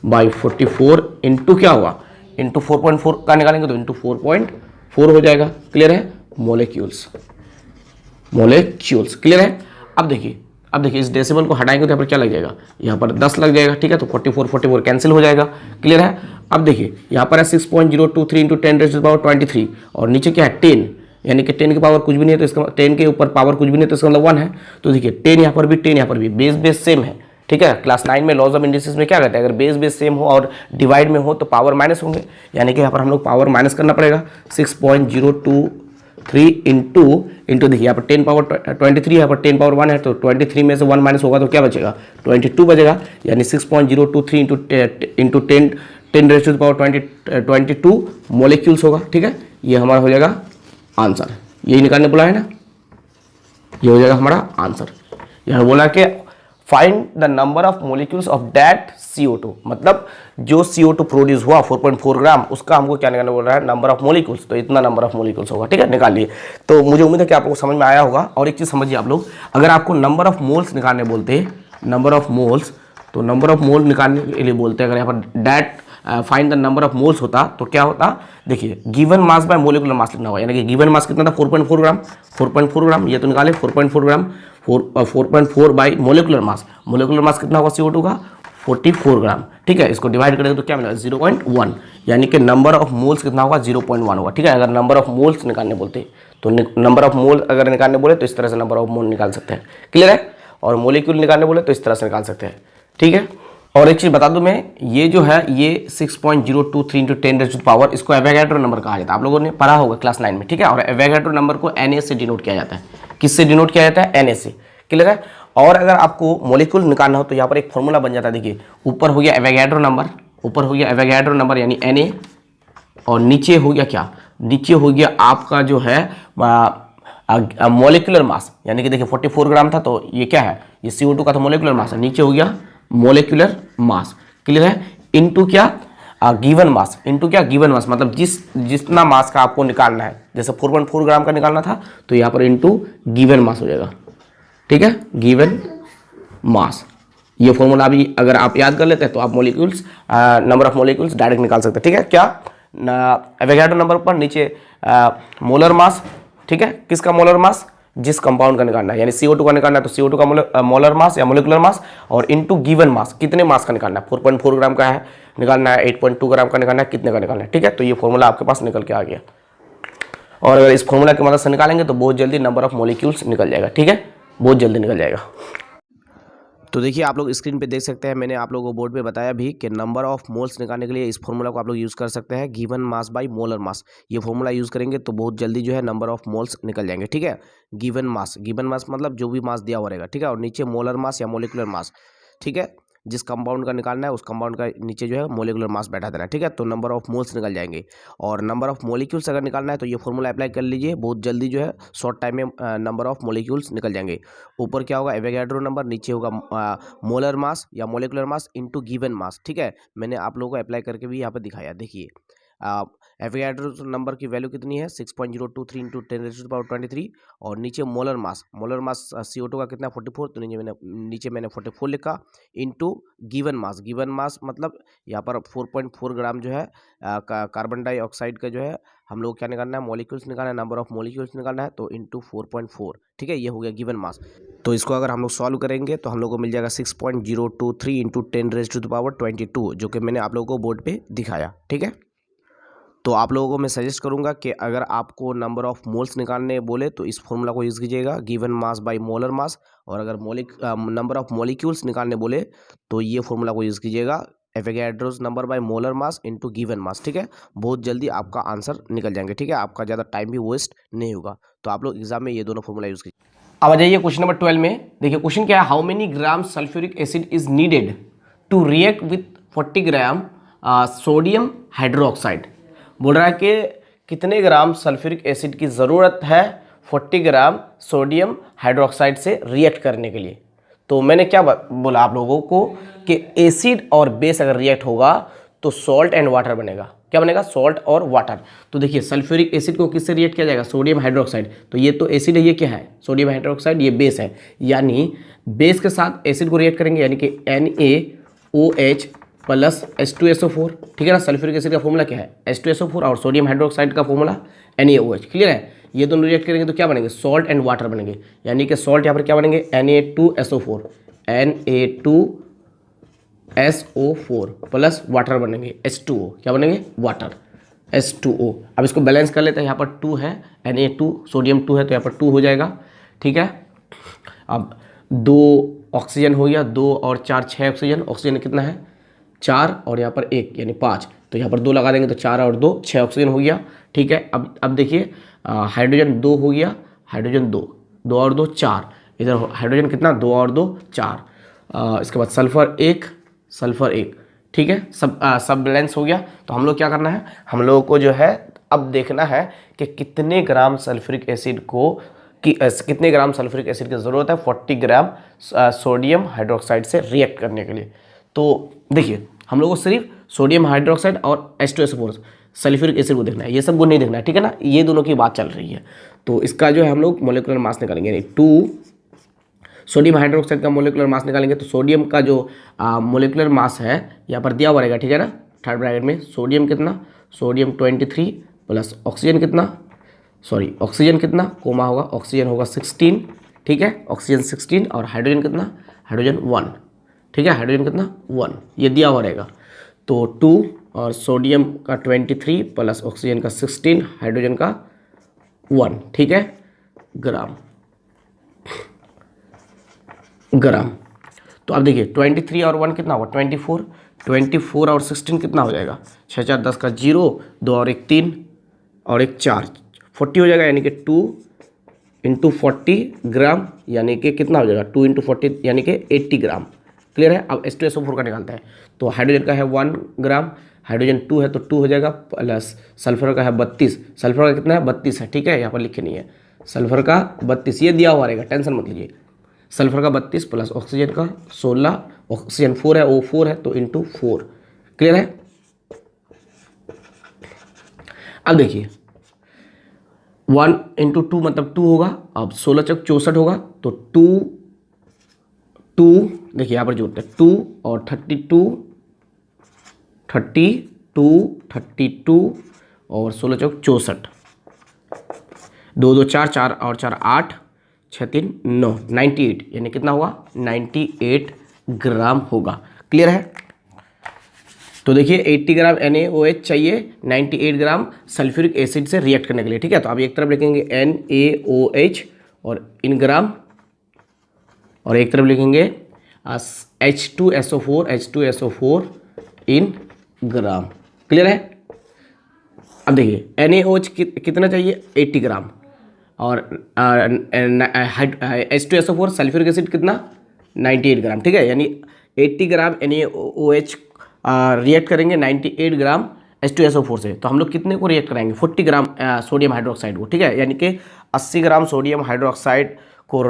[SPEAKER 1] बाई 44 इंटू क्या होगा इंटू 4.4 का निकालेंगे तो इंटू 4.4 हो जाएगा। क्लियर है, मोलिक्यूल्स। क्लियर है। अब देखिए इस डेसिमल को हटाएंगे तो यहाँ पर क्या लग जाएगा, यहाँ पर 10 लग जाएगा। ठीक है, तो 44 कैंसिल हो जाएगा। क्लियर है। अब देखिए यहाँ पर है 6.023 इंटू 10⁻23 और नीचे क्या है 10, यानी कि 10 की पावर कुछ भी नहीं है तो इसका 10 के ऊपर पावर कुछ भी नहीं है तो इसका मतलब 1 है। तो देखिए 10 यहाँ पर भी 10 यहाँ पर भी बेस सेम है। ठीक है, क्लास 9 में लॉज ऑफ इंडिसेस में क्या कहते हैं, अगर बेस सेम हो और डिवाइड में हो तो पावर माइनस होंगे, यानी कि यहाँ पर हम लोग पावर माइनस करना पड़ेगा। 6.023 इंटू देखिए यहाँ पर 10 पावर 23, यहाँ पर 10 पावर 1 है तो 23 में से 1 माइनस होगा तो क्या बचेगा 22 बचेगा, यानी 6.023 इंटू 10⁻22 मॉलिक्यूल्स होगा। ठीक है, ये हमारा हो जाएगा आंसर। यही निकालने बोला है ना, ये हो जाएगा हमारा आंसर। यहाँ बोला कि find the number of molecules of that CO2, मतलब जो CO2 प्रोड्यूस हुआ 4.4 ग्राम उसका हमको क्या निकालना बोल रहा है नंबर ऑफ मोलिक्यूल्स, तो इतना नंबर ऑफ मोलिक्यूल्स होगा। ठीक है, निकालिए। तो मुझे उम्मीद है कि आप लोग समझ में आया होगा। और एक चीज़ समझिए आप लोग, अगर आपको नंबर ऑफ मोल्स निकालने बोलते हैं, नंबर ऑफ मोल्स, तो नंबर ऑफ मोल निकालने के लिए बोलते हैं, अगर यहाँ पर that find the number of moles होता तो क्या होता, देखिए given mass by molecular mass लिखना होगा, यानी कि गिवन मास कितना था 4.4 ग्राम, 4.4 ग्राम, ये तो निकाले 4.4 ग्राम 4.4 बाई मोलिकुलर मास कितना होगा CO2 का 44 ग्राम। ठीक है, इसको डिवाइड करेंगे तो क्या मिलेगा 0.1, यानी कि नंबर ऑफ मोल्स कितना होगा 0.1 होगा। ठीक है, अगर नंबर ऑफ मोल्स निकालने बोलते तो नंबर ऑफ मोल अगर निकालने बोले तो इस तरह से नंबर ऑफ मोल निकाल सकते हैं। क्लियर है। और मोलिक्यूल निकालने बोले तो इस तरह से निकाल सकते हैं। ठीक है, और एक चीज़ बता दूं मैं, ये जो है ये 6.023 इंटू 10⁻, इसको एवोगैड्रो नंबर कहा जाता है। आप लोगों ने पढ़ा होगा क्लास 9 में। ठीक है, और एवोगैड्रो नंबर को Na से डिनोट किया जाता है। किससे डिनोट किया जाता है, Na से। क्लियर है। और अगर आपको मोलिक्यूल निकालना हो तो यहाँ पर एक फॉर्मूला बन जाता है। देखिए ऊपर हो गया एवोगैड्रो नंबर, यानी Na, और नीचे हो गया क्या, नीचे हो गया आपका जो है मोलिकुलर मास, यानी कि देखिए 44 ग्राम था, तो ये क्या है, ये CO2 का था मोलिकुलर मास, नीचे हो गया मोलिकुलर मास। क्लियर है? इनटू क्या, गिवन मास, इनटू क्या, गिवन मास, मतलब जितना मास का आपको निकालना है, जैसे 4.4 ग्राम का निकालना था तो यहाँ पर इनटू गिवन मास हो जाएगा। ठीक है, गिवन मास। ये फॉर्मूला भी अगर आप याद कर लेते हैं तो आप molecules, number of molecules direct निकाल सकते हैं। ठीक है, क्या एवोगाड्रो नंबर पर नीचे मोलर मास। ठीक है, किसका मोलर मास, जिस कंपाउंड का निकालना है, यानी CO2 का निकालना है तो CO2 का मोलर मास या मोलिकुलर मास, और इनटू गिवन मास, कितने मास का निकालना है, 4.4 ग्राम का है निकालना है, 8.2 ग्राम का निकालना है, कितने का निकालना है। ठीक है, तो ये फॉर्मूला आपके पास निकल के आ गया, और अगर इस फॉर्मूला की मदद से निकालेंगे तो बहुत जल्दी नंबर ऑफ मोलिक्यूल्स निकल जाएगा। ठीक है, बहुत जल्दी निकल जाएगा। तो देखिए आप लोग स्क्रीन पे देख सकते हैं, मैंने आप लोगों को बोर्ड पे बताया भी कि नंबर ऑफ मोल्स निकालने के लिए इस फॉर्मूला को आप लोग यूज़ कर सकते हैं, given mass by molar mass. ये फॉर्मूला यूज़ करेंगे तो बहुत जल्दी जो है नंबर ऑफ मोल्स निकल जाएंगे। ठीक है, गिवन मास मतलब जो भी मास दिया हुआ रहेगा। ठीक है, और नीचे मोलर मास या मोलिकुलर मास। ठीक है, जिस कंपाउंड का निकालना है उस कंपाउंड का नीचे जो है मोलिकुलर मास बैठा देना है। ठीक है, तो नंबर ऑफ मोल्स निकल जाएंगे। और नंबर ऑफ मोलिक्यूल्स अगर निकालना है तो ये फॉर्मूला अप्लाई कर लीजिए, बहुत जल्दी जो है शॉर्ट टाइम में नंबर ऑफ मोलिक्यूल्स निकल जाएंगे। ऊपर क्या होगा, एवोगाड्रो नंबर, नीचे होगा मोलर मास या molecular mass into given mass. ठीक है, मैंने आप लोगों को अप्लाई करके भी यहाँ पर दिखाया। देखिए एवोगाड्रो नंबर की वैल्यू कितनी है, 6.023 इंटू 10⁻23, और नीचे मोलर मास CO2 का कितना, 44, तो नीचे मैंने 44 लिखा, इनटू गिवन मास मतलब यहाँ पर 4.4 ग्राम जो है कार्बन डाइऑक्साइड का जो है हम लोग क्या निकालना है, मॉलिक्यूल्स निकालना है, नंबर ऑफ मॉलिक्यूल्स निकालना है, तो इनटू 4.4। ठीक है, ये हो गया गिवन मास। तो इसको अगर हम लोग सॉल्व करेंगे तो हम लोग को मिल जाएगा 6.023 इंटू 10⁻22, जो कि मैंने आप लोगों को बोर्ड पे दिखाया। ठीक है, तो आप लोगों को मैं सजेस्ट करूंगा कि अगर आपको नंबर ऑफ मोल्स निकालने बोले तो इस फॉर्मूला को यूज़ कीजिएगा, given mass by molar mass, और अगर नंबर ऑफ मॉलिक्यूल्स निकालने बोले तो ये फॉर्मूला को यूज़ कीजिएगा, Avogadro's number by molar mass into given mass. ठीक है, बहुत जल्दी आपका आंसर निकल जाएंगे। ठीक है, आपका ज़्यादा टाइम भी वेस्ट नहीं होगा। तो आप लोग एग्जाम में ये दोनों फॉर्मूला यूज़ कीजिए। अब आ जाइए क्वेश्चन नंबर 12 में। देखिए क्वेश्चन क्या है, how many gram sulphuric acid is needed to react with 40 gram sodium hydroxide. बोल रहा है कि कितने ग्राम सल्फ्यूरिक एसिड की ज़रूरत है 40 ग्राम सोडियम हाइड्रोक्साइड से रिएक्ट करने के लिए। तो मैंने क्या बोला आप लोगों को कि एसिड और बेस अगर रिएक्ट होगा तो सॉल्ट एंड वाटर बनेगा। क्या बनेगा, सॉल्ट और वाटर। तो देखिए सल्फ्यूरिक एसिड को किससे रिएक्ट किया जाएगा, सोडियम हाइड्रोक्साइड। तो ये तो एसिड है, ये क्या है, सोडियम हाइड्रोक्साइड, ये बेस है, यानी बेस के साथ एसिड को रिएक्ट करेंगे, यानी कि NaOH प्लस H2SO4। ठीक है ना, सल्फ्यूरिक एसिड का फॉर्मूला क्या है, H2SO4, और सोडियम हाइड्रोक्साइड का फॉर्मूला NaOH। क्लियर है, ये दोनों रिएक्ट करेंगे तो क्या बनेंगे, सॉल्ट एंड वाटर बनेंगे, यानी कि सॉल्ट यहाँ पर क्या बनेंगे, Na2SO4 प्लस वाटर बनेंगे H2O। क्या बनेंगे, वाटर, H2O। अब इसको बैलेंस कर लेते हैं, यहाँ पर 2 है, Na2, सोडियम 2 है तो यहाँ पर 2 हो जाएगा। ठीक है, अब 2 ऑक्सीजन हो गया, 2 और 4 6 ऑक्सीजन, ऑक्सीजन कितना है 4, और यहाँ पर 1 यानी 5, तो यहाँ पर 2 लगा देंगे तो 4 और 2 6 ऑक्सीजन हो गया। ठीक है, अब देखिए हाइड्रोजन 2 हो गया, हाइड्रोजन 2 और 2 4, इधर हाइड्रोजन कितना 2 और 2 4, इसके बाद सल्फर 1। ठीक है, सब बैलेंस हो गया। तो हम लोग क्या करना है, हम लोगों को जो है अब देखना है कि कितने ग्राम सल्फ्यूरिक एसिड की ज़रूरत है 40 ग्राम सोडियम हाइड्रोक्साइड से रिएक्ट करने के लिए। तो देखिए हम लोग को सिर्फ सोडियम हाइड्रोक्साइड और H2SO4 सल्फ्यूरिक एसिड को देखना है, ये सब को नहीं देखना है। ठीक है ना, ये दोनों की बात चल रही है। तो इसका जो है हम लोग मोलिकुलर मास निकालेंगे, यानी 2 सोडियम हाइड्रोक्साइड का मोलिकुलर मास निकालेंगे। तो सोडियम का जो मोलिकुलर मास है यहाँ पर दिया हुआ रहेगा। ठीक है ना, थर्ड ब्रैकेट में सोडियम कितना, सोडियम 23 प्लस ऑक्सीजन कितना कोमा होगा, ऑक्सीजन होगा 16। ठीक है, ऑक्सीजन 16, और हाइड्रोजन कितना, हाइड्रोजन 1। ठीक है, हाइड्रोजन कितना 1, ये दिया हुआ रहेगा। तो 2 और सोडियम का 23 प्लस ऑक्सीजन का 16, हाइड्रोजन का 1। ठीक है, ग्राम। तो अब देखिए 23 और 1 कितना होगा 24 और 16 कितना हो जाएगा, 6 4 10 का 0, 2 और 1 3 और 1 4, 40 हो जाएगा, यानी कि 2 इंटू 40 ग्राम, यानी कि कितना हो जाएगा 2 इंटू 40 यानी कि 80 ग्राम। क्लियर है। अब H2SO4 का निकालते हैं। तो हाइड्रोजन का है 1 ग्राम, हाइड्रोजन 2 है तो 2 हो जाएगा, प्लस सल्फर का है 32, सल्फर का कितना है 32 है, ठीक है, यहाँ पर लिखे नहीं है, सल्फर का 32, ये दिया हुआ रहेगा, टेंशन मत लीजिए। सल्फर का 32 प्लस ऑक्सीजन का 16, ऑक्सीजन 4 है, O4 है तो इंटू 4, क्लियर है। अब देखिए 1 इंटू 2 मतलब 2 होगा, अब 16 चौक 64 होगा तो 2 देखिए यहाँ पर जोड़ते हैं 2 और 32 और 16 चौक 64, 2 2 4 4 और 4 8, 6 3 9, 98, यानी कितना हुआ 98 ग्राम होगा, क्लियर है। तो देखिए 80 ग्राम NaOH चाहिए 98 ग्राम सल्फ्यूरिक एसिड से रिएक्ट करने के लिए, ठीक है। तो आप एक तरफ लिखेंगे NaOH और इन ग्राम, और एक तरफ लिखेंगे H2SO4 इन ग्राम, क्लियर है। अब देखिए NaOH कितना चाहिए 80 ग्राम, और H2SO4 सल्फ्यूरिक एसिड कितना 98 ग्राम, ठीक है, यानी 80 ग्राम NaOH रिएक्ट करेंगे 98 ग्राम H2SO4 से, तो हम लोग कितने को रिएक्ट कराएंगे 40 ग्राम सोडियम हाइड्रोक्साइड को, ठीक है, यानी कि 80 ग्राम सोडियम हाइड्रोक्साइड को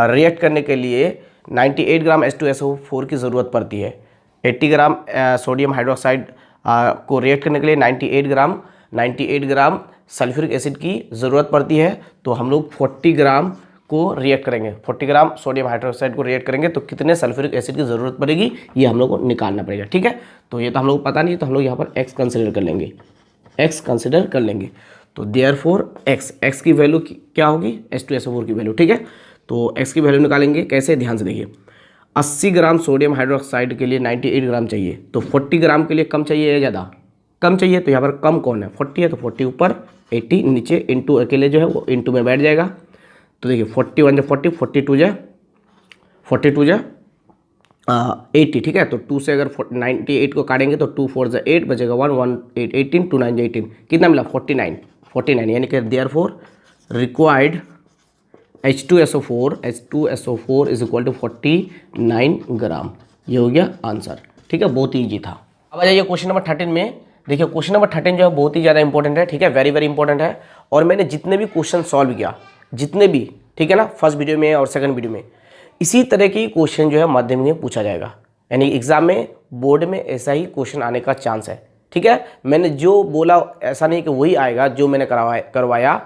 [SPEAKER 1] रिएक्ट करने के लिए 98 ग्राम H2SO4 की ज़रूरत पड़ती है। 80 ग्राम सोडियम हाइड्रोक्साइड को रिएक्ट करने के लिए 98 ग्राम सल्फ्यूरिक एसिड की ज़रूरत पड़ती है, तो हम लोग 40 ग्राम को रिएक्ट करेंगे, 40 ग्राम सोडियम हाइड्रोक्साइड को रिएक्ट करेंगे तो कितने सल्फ्यूरिक एसिड की ज़रूरत पड़ेगी ये हम लोग को निकालना पड़ेगा, ठीक है। तो ये तो हम लोग को पता नहीं, तो हम लोग यहाँ पर x कंसिडर कर लेंगे, तो देयरफॉर x की वैल्यू क्या होगी H2SO4 की वैल्यू, ठीक है। तो x की वैल्यू निकालेंगे कैसे, ध्यान से देखिए 80 ग्राम सोडियम हाइड्रोक्साइड के लिए 98 ग्राम चाहिए, तो 40 ग्राम के लिए कम चाहिए या ज़्यादा, कम चाहिए, तो यहाँ पर कम कौन है 40 है, तो 40 ऊपर 80 नीचे, इंटू अकेले जो है वो इंटू में बैठ जाएगा। तो देखिए 41 जो 40, 42 जो 80, ठीक है। तो 2 से अगर 98 को काटेंगे तो 2 4 8 बचेगा 1 1 8 18 2 9 18, कितना मिला 49, यानी कि therefore required H2SO4 is equal to 49 gram, ये हो गया आंसर, ठीक है, बहुत ही ईजी था। अब आ जाइए क्वेश्चन नंबर 13 में। देखिए क्वेश्चन नंबर 13 जो है बहुत ही ज़्यादा इंपॉर्टेंट है, ठीक है, वेरी वेरी इंपॉर्टेंट है, और मैंने जितने भी क्वेश्चन सॉल्व किया, जितने भी, ठीक है ना, फर्स्ट वीडियो में और सेकंड वीडियो में, इसी तरह की क्वेश्चन जो है माध्यमिक में पूछा जाएगा, यानी एग्जाम में बोर्ड में ऐसा ही क्वेश्चन आने का चांस है, ठीक है। मैंने जो बोला ऐसा नहीं कि वही आएगा जो मैंने करवाया,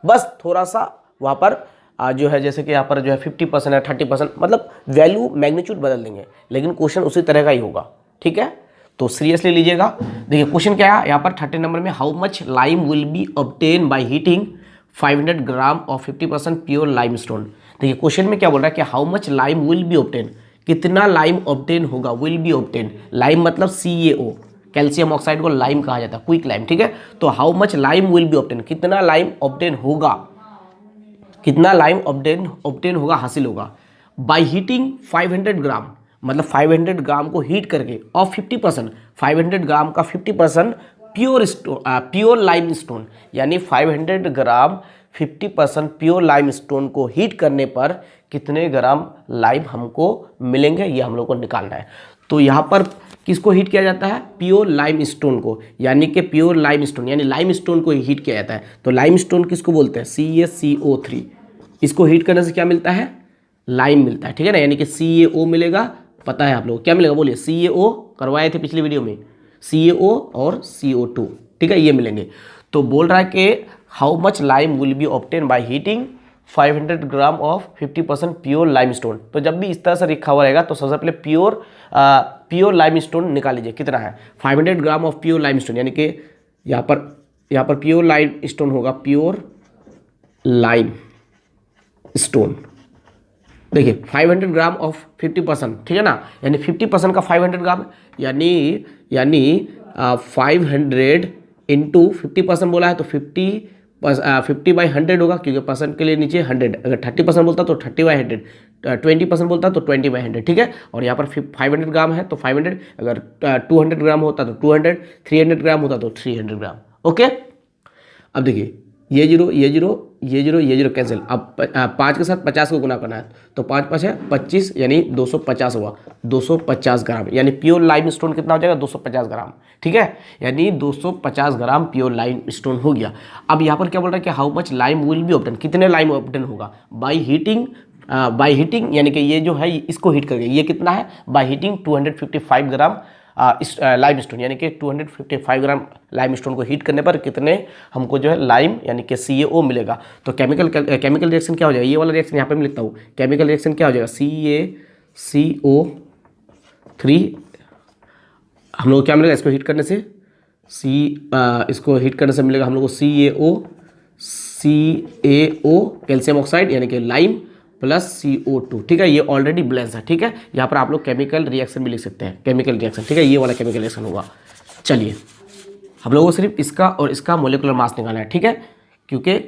[SPEAKER 1] बस थोड़ा सा वहाँ पर जो है, जैसे कि यहाँ पर जो है 50% है 30%, मतलब वैल्यू मैग्नीट्यूड बदल देंगे, लेकिन क्वेश्चन उसी तरह का ही होगा, ठीक है। तो सीरियसली लीजिएगा। देखिए क्वेश्चन क्या है यहाँ पर 13 नंबर में, how much lime will be obtain by heating 500 gram of 50% pure lime stone. देखिए क्वेश्चन में क्या बोल रहा है कि how much lime will be obtain, कितना लाइम ऑब्टेन होगा, विल बी ऑब्टेन, लाइम मतलब CaO, कैल्शियम ऑक्साइड को लाइम कहा जाता है, क्विक लाइम, ठीक है। तो how much lime will be obtain, कितना लाइम ऑब्टेन होगा, कितना लाइम ऑब्टेन होगा, हासिल होगा, बाय हीटिंग 500 ग्राम, मतलब 500 ग्राम को हीट करके, और 50%, 500 ग्राम का 50% प्योर लाइम स्टोन, यानी 500 ग्राम 50% प्योर लाइम स्टोन को हीट करने पर कितने ग्राम लाइम हमको मिलेंगे, ये हम लोग को निकालना है। तो यहाँ पर किसको हीट किया जाता है, प्योर लाइम स्टोन को, यानी कि प्योर लाइम स्टोन यानी लाइम स्टोन को हीट किया जाता है। तो लाइम स्टोन किसको बोलते हैं, CaCO3, इसको हीट करने से क्या मिलता है, लाइम मिलता है, ठीक है ना, यानी कि CaO मिलेगा, पता है आप लोग क्या मिलेगा, बोलिए, CaO करवाए थे पिछली वीडियो में, CaO और CO2, ठीक है, ये मिलेंगे। तो बोल रहा है कि how much lime will be obtain by heating 500 gram of 50% pure lime stone. तो जब भी इस तरह से लिखा हुआ रहेगा तो सबसे पहले प्योर लाइम स्टोन निकाल लीजिए, कितना है 500 gram of pure lime stone, यानी कि यहाँ पर प्योर लाइम स्टोन होगा, प्योर लाइम स्टोन, देखिए 500 ग्राम ऑफ 50%, ठीक है ना, यानी 50% का 500 ग्राम, यानी 500 इंटू 50% बोला है तो 50/100 होगा, क्योंकि परसेंट के लिए नीचे 100, अगर 30% बोलता तो 30/100, 20% बोलता तो 20/100, ठीक है। और यहाँ पर 500 ग्राम है तो 500, अगर 200 ग्राम होता तो 200, 300 ग्राम होता तो 300 ग्राम, ओके। अब देखिए ये जीरो, ये जीरो, ये जीरो, ये जीरो कैंसिल। अब 5 के साथ 50 को गुना करना है, तो 5 5 है 25, यानी 250 हुआ, 250 ग्राम, यानी प्योर लाइम स्टोन कितना हो जाएगा, 250 ग्राम। ठीक है, यानी 250 ग्राम प्योर लाइम स्टोन हो गया। अब यहाँ पर क्या बोल रहा है कि how much lime will be obtain, कितने लाइम ऑब्टेन होगा बाई हीटिंग, यानी कि ये जो है इसको हीट करके, ये कितना है by heating 255 gram lime stone, यानी कि 255 ग्राम लाइम स्टोन को हीट करने पर कितने हमको जो है लाइम यानी कि CaO मिलेगा। तो केमिकल रिएक्शन क्या हो जाएगा, ये वाला रिएक्शन यहाँ पे मैं लिखता हूँ, केमिकल रिएक्शन क्या हो जाएगा, CaCO3, हम लोग को क्या मिलेगा इसको हीट करने से, इसको हीट करने से मिलेगा हम लोग को CaO कैल्शियम ऑक्साइड यानी कि लाइम प्लस CO2। ठीक है, ये ऑलरेडी बैलेंस है। ठीक है, यहाँ पर आप लोग केमिकल रिएक्शन भी लिख सकते हैं, केमिकल रिएक्शन। ठीक है, ये वाला केमिकल रिएक्शन होगा। चलिए, हम लोगों को सिर्फ इसका और इसका मोलिकुलर मास निकालना है। ठीक है, क्योंकि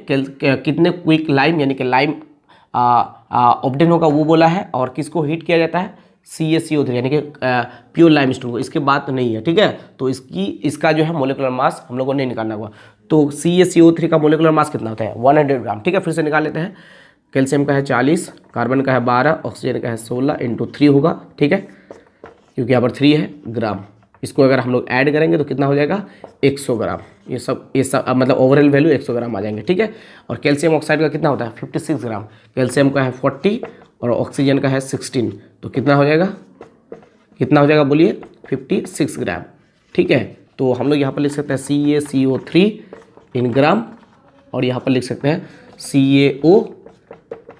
[SPEAKER 1] कितने क्विक लाइम यानी कि लाइम ऑब्टेन होगा वो बोला है, और किसको हीट किया जाता है, CaCO3 यानी कि प्योर लाइम स्टोन को, इसके बात नहीं है। ठीक है, तो इसका जो है मोलिकुलर मास हम लोगों को नहीं निकालना होगा। तो CaCO3 का मोलिकुलर मास कितना होता है, 100 ग्राम। ठीक है, फिर से निकाल लेते हैं। कैल्शियम का है 40, कार्बन का है 12, ऑक्सीजन का है 16 × 3 होगा। ठीक है, क्योंकि यहाँ पर 3 है ग्राम, इसको अगर हम लोग ऐड करेंगे तो कितना हो जाएगा 100 ग्राम। ये सब मतलब ओवरऑल वैल्यू 100 ग्राम आ जाएंगे। ठीक है, और कैल्शियम ऑक्साइड का कितना होता है 56 ग्राम, कैल्शियम का है 40 और ऑक्सीजन का है 16, तो कितना हो जाएगा बोलिए 56 ग्राम। ठीक है, तो हम लोग यहाँ पर लिख सकते हैं CaCO3 इन ग्राम, और यहाँ पर लिख सकते हैं CaO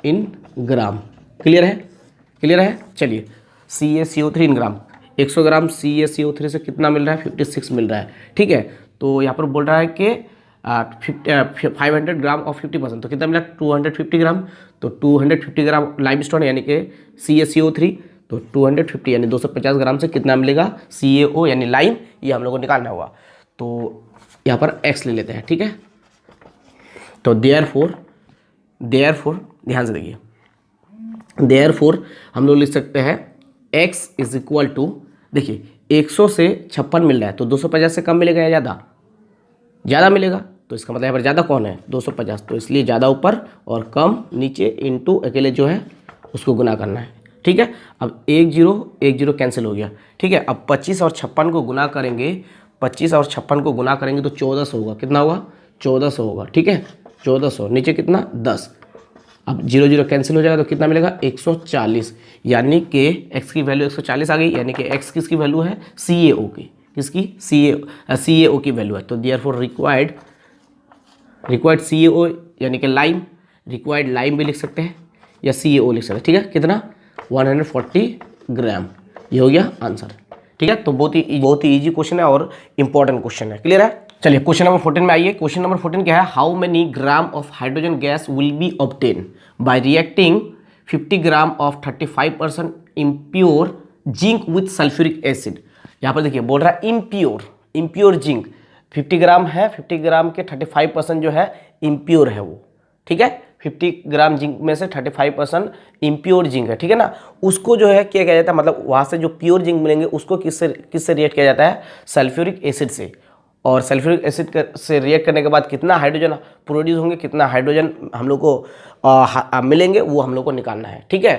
[SPEAKER 1] इन ग्राम। क्लियर है। चलिए, CaCO3 इन ग्राम, 100 ग्राम CaCO3 से कितना मिल रहा है 56 मिल रहा है। ठीक है, तो यहाँ पर बोल रहा है कि 500 ग्राम ऑफ 50%, तो कितना मिला 250 ग्राम। तो 250 ग्राम लाइम स्टोन यानी कि CaCO3, तो 250 यानी 250 ग्राम से कितना मिलेगा CaO यानी लाइम, ये हम लोग को निकालना होगा। तो यहाँ पर x ले लेते हैं। ठीक है, तो देयरफॉर ध्यान से देखिए, देयरफॉर हम लोग लिख सकते हैं x इज इक्वल टू, देखिए 100 से 56 मिल रहा है, तो 250 से कम मिलेगा या ज़्यादा मिलेगा, तो इसका मतलब यहाँ पर ज़्यादा कौन है 250, तो इसलिए ज़्यादा ऊपर और कम नीचे इनटू अकेले जो है उसको गुना करना है। ठीक है, अब 1 0 कैंसिल हो गया। ठीक है, अब 25 और 56 को गुना करेंगे, 25 और 56 को गुना करेंगे तो 1400 होगा। कितना होगा 1400 होगा। ठीक है, 1400 नीचे कितना 10, अब 0 0 कैंसिल हो जाएगा तो कितना मिलेगा 140, यानी कि x की वैल्यू 140 आ गई, यानी कि x किसकी वैल्यू है CaO की, किसकी CaO की वैल्यू है। तो देयरफॉर रिक्वायर्ड CaO यानी कि लाइम, रिक्वायर्ड लाइम भी लिख सकते हैं या CaO लिख सकते हैं। ठीक है, कितना 140 ग्राम, ये हो गया आंसर। ठीक है, तो बहुत ही इजी क्वेश्चन है और इंपॉर्टेंट क्वेश्चन है। क्लियर है। चलिए क्वेश्चन नंबर 14 में आइए। क्वेश्चन नंबर 14 क्या है, how many gram of hydrogen gas will be obtain bye reacting 50 gram of 35% impure zinc with sulphuric acid. यहाँ पर देखिए बोल रहा है इम्प्योर जिंक 50 ग्राम है, 50 ग्राम के 35% जो है इम्प्योर है वो। ठीक है, 50 ग्राम जिंक में से 35% इम्प्योर जिंक है। ठीक है ना, उसको जो है क्या किया जाता है, मतलब वहाँ से जो प्योर जिंक मिलेंगे उसको किससे रिएक्ट किया जाता है, सल्फ्यूरिक एसिड से। और सल्फ्यूरिक एसिड से रिएक्ट करने के बाद कितना हाइड्रोजन प्रोड्यूस होंगे, कितना हाइड्रोजन हम लोग को मिलेंगे वो हम लोग को निकालना है। ठीक है,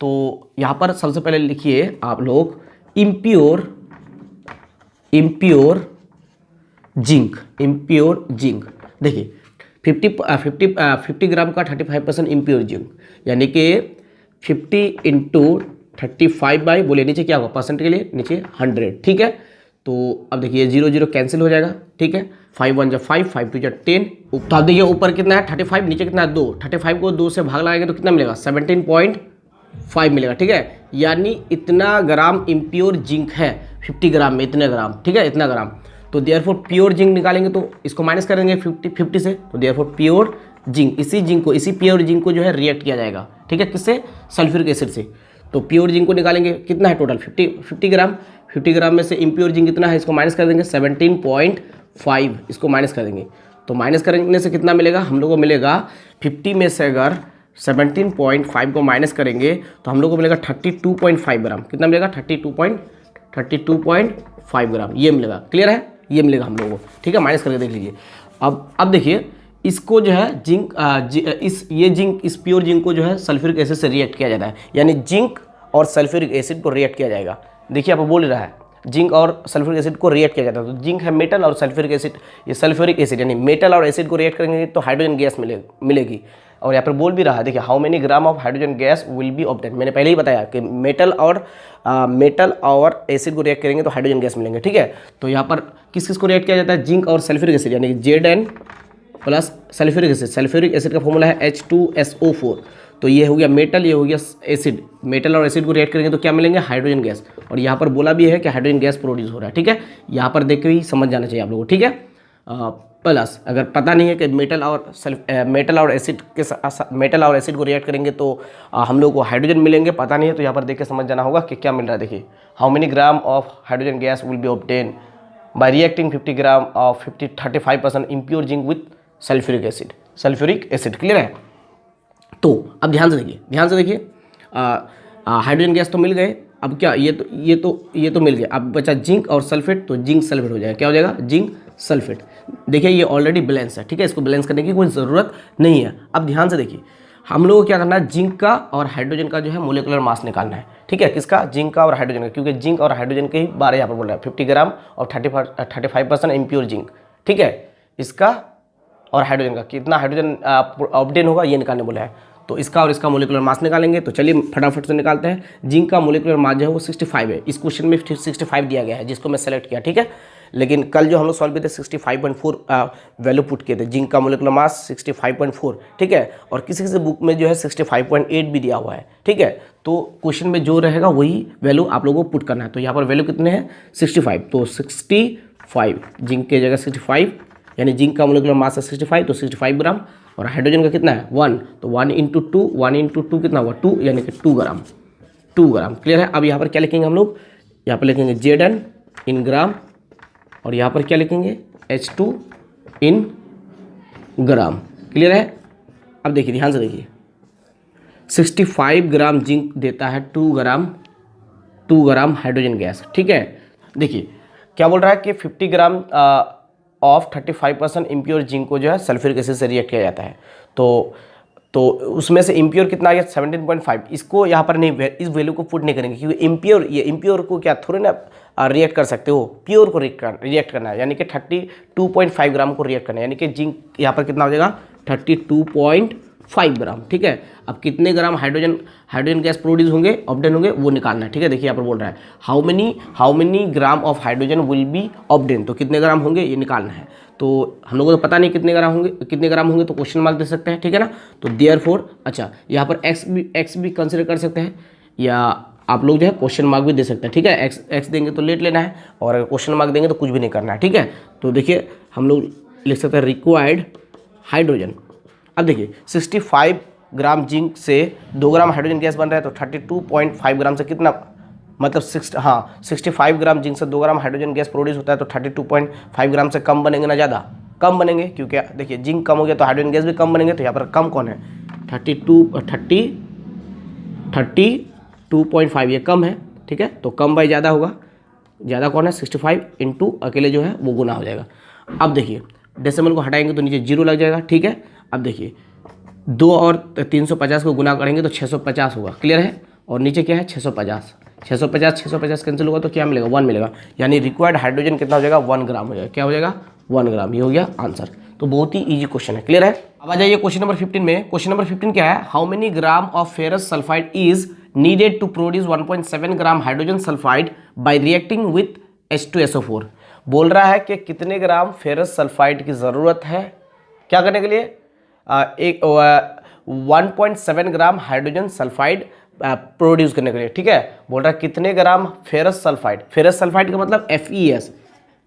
[SPEAKER 1] तो यहाँ पर सबसे पहले लिखिए आप लोग इम्प्योर जिंक। देखिए 50 ग्राम का 35% इम्प्योर जिंक, यानी कि 50 × 35 बाई, बोलिए नीचे क्या होगा परसेंट के लिए, नीचे 100। ठीक है, तो अब देखिए 0 0 कैंसिल हो जाएगा। ठीक है, 5 1 5, 5 2 10। तो आप देखिए ऊपर कितना है 35, नीचे कितना है 2, 35 को 2 से भाग लगाएंगे तो कितना मिलेगा 17.5 मिलेगा। ठीक है, यानी इतना ग्राम इम्प्योर जिंक है 50 ग्राम में, इतने ग्राम। ठीक है, इतना ग्राम। तो देयरफॉर प्योर जिंक निकालेंगे तो इसको माइनस करेंगे 50 से, तो देयरफॉर प्योर जिंक, इसी प्योर जिंक को जो है रिएक्ट किया जाएगा। ठीक है, किससे, सल्फ्यूरिक एसिड से। तो प्योर जिंक को निकालेंगे, कितना है टोटल 50 ग्राम, 50 ग्राम में से इम्प्योर जिंक कितना है, इसको माइनस कर देंगे 17.5, इसको माइनस कर देंगे। तो माइनस करने से कितना मिलेगा हम लोग को, मिलेगा 50 में से अगर 17.5 को माइनस करेंगे तो हम लोग को मिलेगा 32.5 ग्राम। कितना मिलेगा 32.5 ग्राम, ये मिलेगा। क्लियर है, ये मिलेगा हम लोगों को। ठीक है, माइनस करके देख लीजिए। अब देखिए इसको जो है ये जिंक, इस प्योर जिंक को जो है सल्फ्यूरिक एसिड से रिएक्ट किया जाता है, यानी जिंक और सल्फ्यूरिक एसिड को रिएक्ट किया जाएगा। देखिए आपको बोल रहा है जिंक और सल्फ्यूरिक एसिड को रिएक्ट किया जाता है, तो जिंक है मेटल और सल्फ्यूरिक एसिड ये सल्फ्यूरिक एसिड, यानी मेटल और एसिड को रिएक्ट करेंगे तो हाइड्रोजन गैस मिलेगी। और यहाँ पर बोल भी रहा है, देखिए how many gram of hydrogen gas will be obtain. मैंने पहले ही बताया कि मेटल और एसिड को रिएक्ट करेंगे तो हाइड्रोजन गैस मिलेंगे, ठीक है। तो यहाँ पर किस किस को रिएक्ट किया जाता है, जिंक और सल्फ्यूरिक एसिड, यानी Zn plus sulphuric acid. Sulphuric acid का फॉर्मूला है H2SO4। तो ये हो गया मेटल, ये हो गया एसिड। मेटल और एसिड को रिएक्ट करेंगे तो क्या मिलेंगे, हाइड्रोजन गैस। और यहाँ पर बोला भी है कि हाइड्रोजन गैस प्रोड्यूस हो रहा है, ठीक है। यहाँ पर देख के ही समझ जाना चाहिए आप लोगों को, ठीक है। प्लस अगर पता नहीं है कि मेटल और एसिड को रिएक्ट करेंगे तो हम लोग को हाइड्रोजन मिलेंगे, पता नहीं है, तो यहाँ पर देख के समझ जाना होगा कि क्या मिल रहा है। देखिए how many gram of hydrogen gas will be obtain bye reacting 50 gram of 35% impure zinc with sulphuric acid. Clear है। तो अब ध्यान से देखिए हाइड्रोजन गैस तो मिल गए, अब क्या ये तो मिल गया, अब बचा जिंक और सल्फेट, तो जिंक सल्फेट हो जाएगा। क्या हो जाएगा, जिंक सल्फेट। देखिए ये ऑलरेडी बैलेंस है, ठीक है, इसको बैलेंस करने की कोई ज़रूरत नहीं है। अब ध्यान से देखिए हम लोगों को क्या करना है, जिंक का और हाइड्रोजन का जो है मोलिकुलर मास निकालना है, ठीक है। किसका, जिंक का और हाइड्रोजन का, क्योंकि जिंक और हाइड्रोजन के ही बारे यहाँ पर बोल रहा है। 50 ग्राम और 35% इम्प्योर जिंक, ठीक है, इसका और हाइड्रोजन का कितना हाइड्रोजन ऑब्टेन होगा ये निकालने बोला है। तो इसका और इसका मोलिकुलर मास निकालेंगे, तो चलिए फटाफट से निकालते हैं। जिंक का मोलिकुलर मास जो है वो 65 है, इस क्वेश्चन में 65 दिया गया है, जिसको मैं सेलेक्ट किया, ठीक है। लेकिन कल जो हम लोग सॉल्व किए थे 65.4 वैल्यू पुट किए थे, जिंक का मोलिकुलर मास 65.4, ठीक है। और किसी किसी बुक में जो है 65.8 भी दिया हुआ है, ठीक है। तो क्वेश्चन में जो रहेगा वही वैल्यू आप लोगों को पुट करना है। तो यहाँ पर वैल्यू कितने हैं, 65, तो 65 जिंक की जगह 65, यानी जिंक का मोलिकुलर मास है 65, तो 65 ग्राम। और हाइड्रोजन का कितना है 1, तो 1 इंटू टू कितना हुआ 2, यानी कि 2 ग्राम। क्लियर है। अब यहाँ पर क्या लिखेंगे हम लोग, यहाँ पर लिखेंगे Zn इन ग्राम, और यहाँ पर क्या लिखेंगे H2 इन ग्राम। क्लियर है। अब देखिए ध्यान से देखिए 65 ग्राम जिंक देता है 2 ग्राम हाइड्रोजन गैस, ठीक है। देखिए क्या बोल रहा है कि 50 ग्राम ऑफ 35% इम्प्योर जिंक को जो है सल्फ्यूरिक एसिड से रिएक्ट किया जाता है। तो उसमें से इम्प्योर कितना आ गया 17.5। इसको यहाँ पर नहीं, इस वैल्यू को पुट नहीं करेंगे, क्योंकि इम्प्योर को क्या थोड़े ना रिएक्ट कर सकते हो, प्योर को रिएक्ट करना है, यानी कि 32.5 ग्राम को रिएक्ट करना है, यानी कि जिंक यहाँ पर कितना हो जाएगा 32.5 ग्राम, ठीक है। अब कितने ग्राम हाइड्रोजन गैस प्रोड्यूस होंगे, ऑब्टेन होंगे, वो निकालना है, ठीक है। देखिए यहाँ पर बोल रहा है how many gram of hydrogen will be obtain, तो कितने ग्राम होंगे ये निकालना है। तो हम लोगों को तो पता नहीं कितने ग्राम होंगे, तो क्वेश्चन मार्क दे सकते हैं, ठीक है ना। तो देयरफॉर, अच्छा यहाँ पर एक्स भी कंसिडर कर सकते हैं, या आप लोग जो है क्वेश्चन मार्क भी दे सकते हैं, ठीक है। एक्स देंगे तो लेट लेना है, और अगर क्वेश्चन मार्क देंगे तो कुछ भी नहीं करना है, ठीक है। तो देखिए हम लोग लिख सकते हैं रिक्वायर्ड हाइड्रोजन। अब देखिए 65 ग्राम जिंक से 2 ग्राम हाइड्रोजन गैस बन रहा है, तो 32.5 ग्राम से कितना, मतलब 65 ग्राम जिंक से 2 ग्राम हाइड्रोजन गैस प्रोड्यूस होता है, तो 32.5 ग्राम से कम बनेंगे ना ज़्यादा, कम बनेंगे, क्योंकि देखिए जिंक कम हो गया तो हाइड्रोजन गैस भी कम बनेंगे। तो यहाँ पर कम कौन है 32.5, ये कम है, ठीक है। तो कम बाई ज़्यादा होगा, ज़्यादा कौन है 65 इंटू अकेले जो है वो गुना हो जाएगा। अब देखिए डेसिमल को हटाएंगे तो नीचे 0 लग जाएगा, ठीक है। अब देखिए 2 और 350 को गुना करेंगे तो 650 होगा, क्लियर है। और नीचे क्या है 650 कैंसिल होगा तो क्या मिलेगा 1 मिलेगा, यानी रिक्वायर्ड हाइड्रोजन कितना हो जाएगा 1 ग्राम हो जाएगा। क्या हो जाएगा 1 ग्राम, ये हो गया आंसर। तो बहुत ही इजी क्वेश्चन है, क्लियर है। अब आ जाइए क्वेश्चन नंबर 15 में। क्वेश्चन नंबर 15 क्या है, how many gram of ferrous sulphide is needed to produce 1.7 gram hydrogen sulphide by reacting with H2SO4। बोल रहा है कि कितने ग्राम फेरस सल्फाइड की ज़रूरत है क्या करने के लिए, 1.7 ग्राम हाइड्रोजन सल्फाइड प्रोड्यूस करने के लिए, ठीक है। बोल रहा है कितने ग्राम फेरस सल्फाइड का मतलब FeS,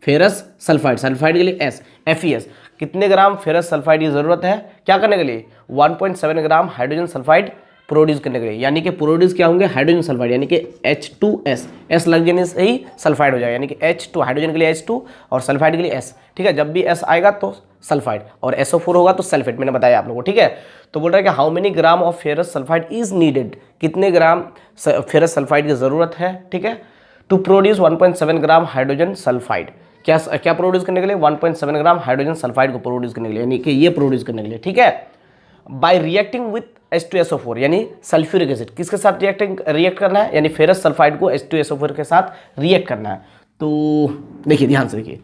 [SPEAKER 1] फेरस सल्फाइड के लिए FeS, कितने ग्राम फेरस सल्फाइड की ज़रूरत है क्या करने के लिए 1.7 ग्राम हाइड्रोजन सल्फाइड प्रोड्यूस करने के लिए, यानी कि प्रोड्यूस क्या होंगे हाइड्रोजन सल्फाइड, यानी कि H2S, S लग जाने से ही सल्फाइड हो जाएगा, यानी कि H2 हाइड्रोजन के लिए H2 और सल्फाइड के लिए S, ठीक है। जब भी S आएगा तो सल्फाइड, और SO4 होगा तो सल्फेट, मैंने बताया आप लोगों को, ठीक है। तो बोल रहा है कि how many gram of ferrous sulphide is needed, कितने ग्राम फेरस सल्फाइड की ज़रूरत है, ठीक है, to produce 1.7 gram hydrogen sulphide, क्या क्या प्रोड्यूस करने के लिए, 1.7 ग्राम हाइड्रोजन सल्फाइड को प्रोड्यूस करने के लिए, यानी कि ये प्रोड्यूस करने के लिए, ठीक है। बाय रिएक्टिंग विथ H2SO4 यानी सल्फ्यूरिक एसिड, किसके साथ रिएक्ट करना है, यानी फेरस सल्फाइड को H2SO4 के साथ रिएक्ट करना है। तो देखिए ध्यान से देखिए,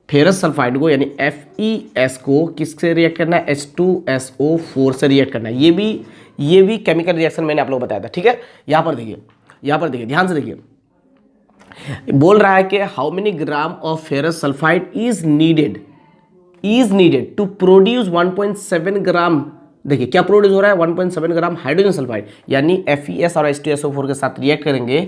[SPEAKER 1] फेरस सल्फाइड को यानी FeS को किससे रिएक्ट करना है, H2SO4 से रिएक्ट करना है। ये भी केमिकल रिएक्शन मैंने आप लोग बताया था, ठीक है। यहाँ पर देखिए ध्यान से देखिए, बोल रहा है कि how many gram of ferrous sulphide is needed to produce 1.7 gram. देखिए क्या प्रोड्यूस हो रहा है, 1.7 ग्राम हाइड्रोजन सल्फाइड, यानी FeS और H2SO4 के साथ रिएक्ट करेंगे,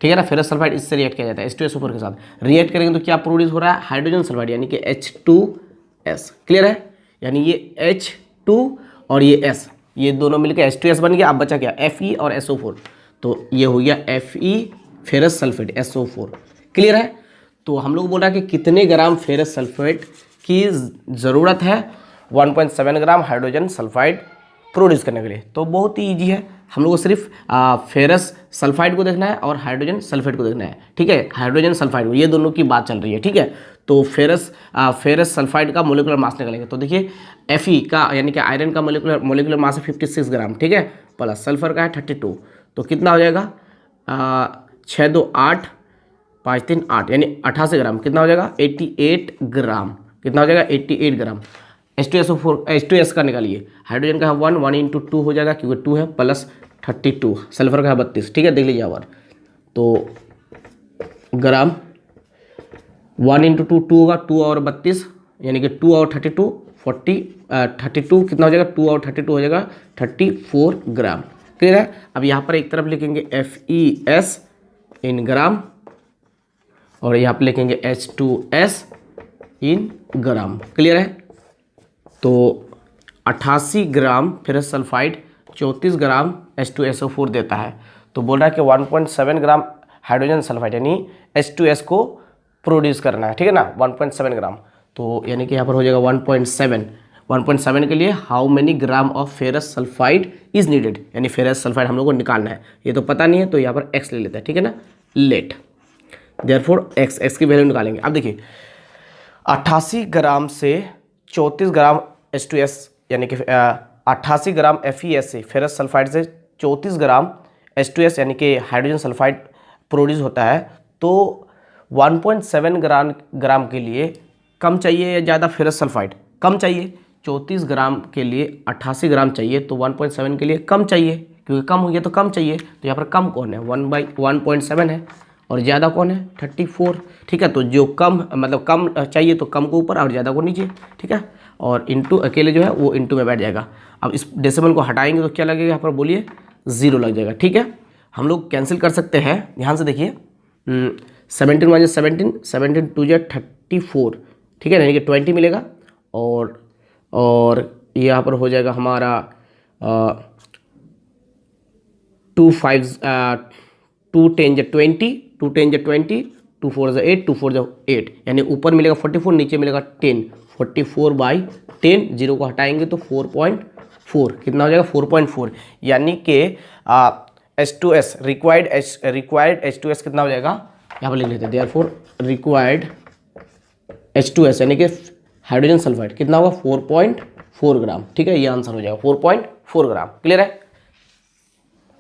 [SPEAKER 1] ठीक है ना। फेरस सल्फाइड इससे रिएक्ट किया जाता है, H2SO4 के साथ रिएक्ट करेंगे तो क्या प्रोड्यूस हो रहा है, हाइड्रोजन सल्फाइड, यानी कि H2S। क्लियर है, यानी ये H2 और ये S, ये दोनों मिलकर H2S बन गया। अब बचा क्या, Fe और SO4, तो ये हो गया Fe ferrous sulphate SO4। Clear है। तो हम लोग बोल रहा है कि कितने ग्राम फेरस सल्फेट की ज़रूरत है 1.7 ग्राम हाइड्रोजन सल्फाइड प्रोड्यूस करने के लिए। तो बहुत ही ईजी है, हम लोग को सिर्फ फेरस सल्फाइड को देखना है और हाइड्रोजन सल्फेट को देखना है, ठीक है। हाइड्रोजन सल्फाइड ये दोनों की बात चल रही है, ठीक है। तो फेरस सल्फाइड का मोलिकुलर मास निकालेंगे, तो देखिए Fe का यानी कि आयरन का मोलिकुलर मास है 56 ग्राम, ठीक है, प्लस सल्फर का है 32, तो कितना हो जाएगा 6 2 8 5 3 8 यानी 88 ग्राम, कितना हो जाएगा 88 ग्राम, कितना हो जाएगा 88 ग्राम। H2S का निकालिए, हाइड्रोजन का है 1 इंटू 2 हो जाएगा क्योंकि 2 है, प्लस 32, सल्फर का है 32, ठीक है। देख लीजिए यहाँ पर, तो ग्राम 1 इंटू 2 2 होगा, 2 और 32 यानी कि 2 और 32 32 कितना हो जाएगा, 2 और 32 हो जाएगा 34 ग्राम। क्लियर है। अब यहाँ पर एक तरफ लिखेंगे FeS इन ग्राम और यहाँ पर लिखेंगे H2S इन ग्राम। क्लियर है। तो 88 ग्राम फेरस सल्फाइड 34 ग्राम H2SO4 देता है। तो बोल रहा है कि 1.7 ग्राम हाइड्रोजन सल्फाइड यानी H2S को प्रोड्यूस करना है, ठीक है ना, 1.7 ग्राम। तो यानी कि यहाँ पर हो जाएगा 1.7 के लिए how many gram of ferrous sulphide is needed, यानी फेरस सल्फाइड हम लोग को निकालना है। ये तो पता नहीं है तो यहाँ पर x ले लेते हैं, ठीक है ना, लेट देयरफॉर x की वैल्यू निकालेंगे। अब देखिए 88 ग्राम से 34 ग्राम H2S यानी कि 88 ग्राम FeS से फेरस सल्फाइड से 34 ग्राम H2S यानी कि हाइड्रोजन सल्फाइड प्रोड्यूस होता है। तो 1.7 ग्राम के लिए कम चाहिए या ज़्यादा फेरस सल्फाइड, कम चाहिए। 34 ग्राम के लिए 88 ग्राम चाहिए, तो 1.7 के लिए कम चाहिए, क्योंकि कम हो गया तो कम चाहिए। तो यहाँ पर कम कौन है, 1/1.7 है, और ज़्यादा कौन है 34, ठीक है। तो जो कम मतलब कम चाहिए तो कम को ऊपर और ज़्यादा को नीचे, ठीक है। और इंटू अकेले जो है वो इंटू में बैठ जाएगा। अब इस डेसिमल को हटाएंगे तो क्या लगेगा यहाँ पर, बोलिए 0 लग जाएगा, ठीक है। हम लोग कैंसिल कर सकते हैं, ध्यान से देखिए 17 - 17 17 2 34, ठीक है, यानी कि 20 मिलेगा। और यहाँ पर हो जाएगा हमारा 2 5 2 10 20 2 10 20 2 4 8 2 4 8 यानी ऊपर मिलेगा 44, नीचे मिलेगा 10, 44/10, 0 को हटाएंगे तो 4.4, कितना हो जाएगा 4.4, यानी कि H2S रिक्वायर्ड H2S कितना हो जाएगा, यहाँ पर लिख लेते हैं देयरफॉर रिक्वायर्ड H2S यानी कि हाइड्रोजन सल्फाइड कितना होगा 4.4 ग्राम, ठीक है। ये आंसर हो जाएगा 4.4 ग्राम। क्लियर है।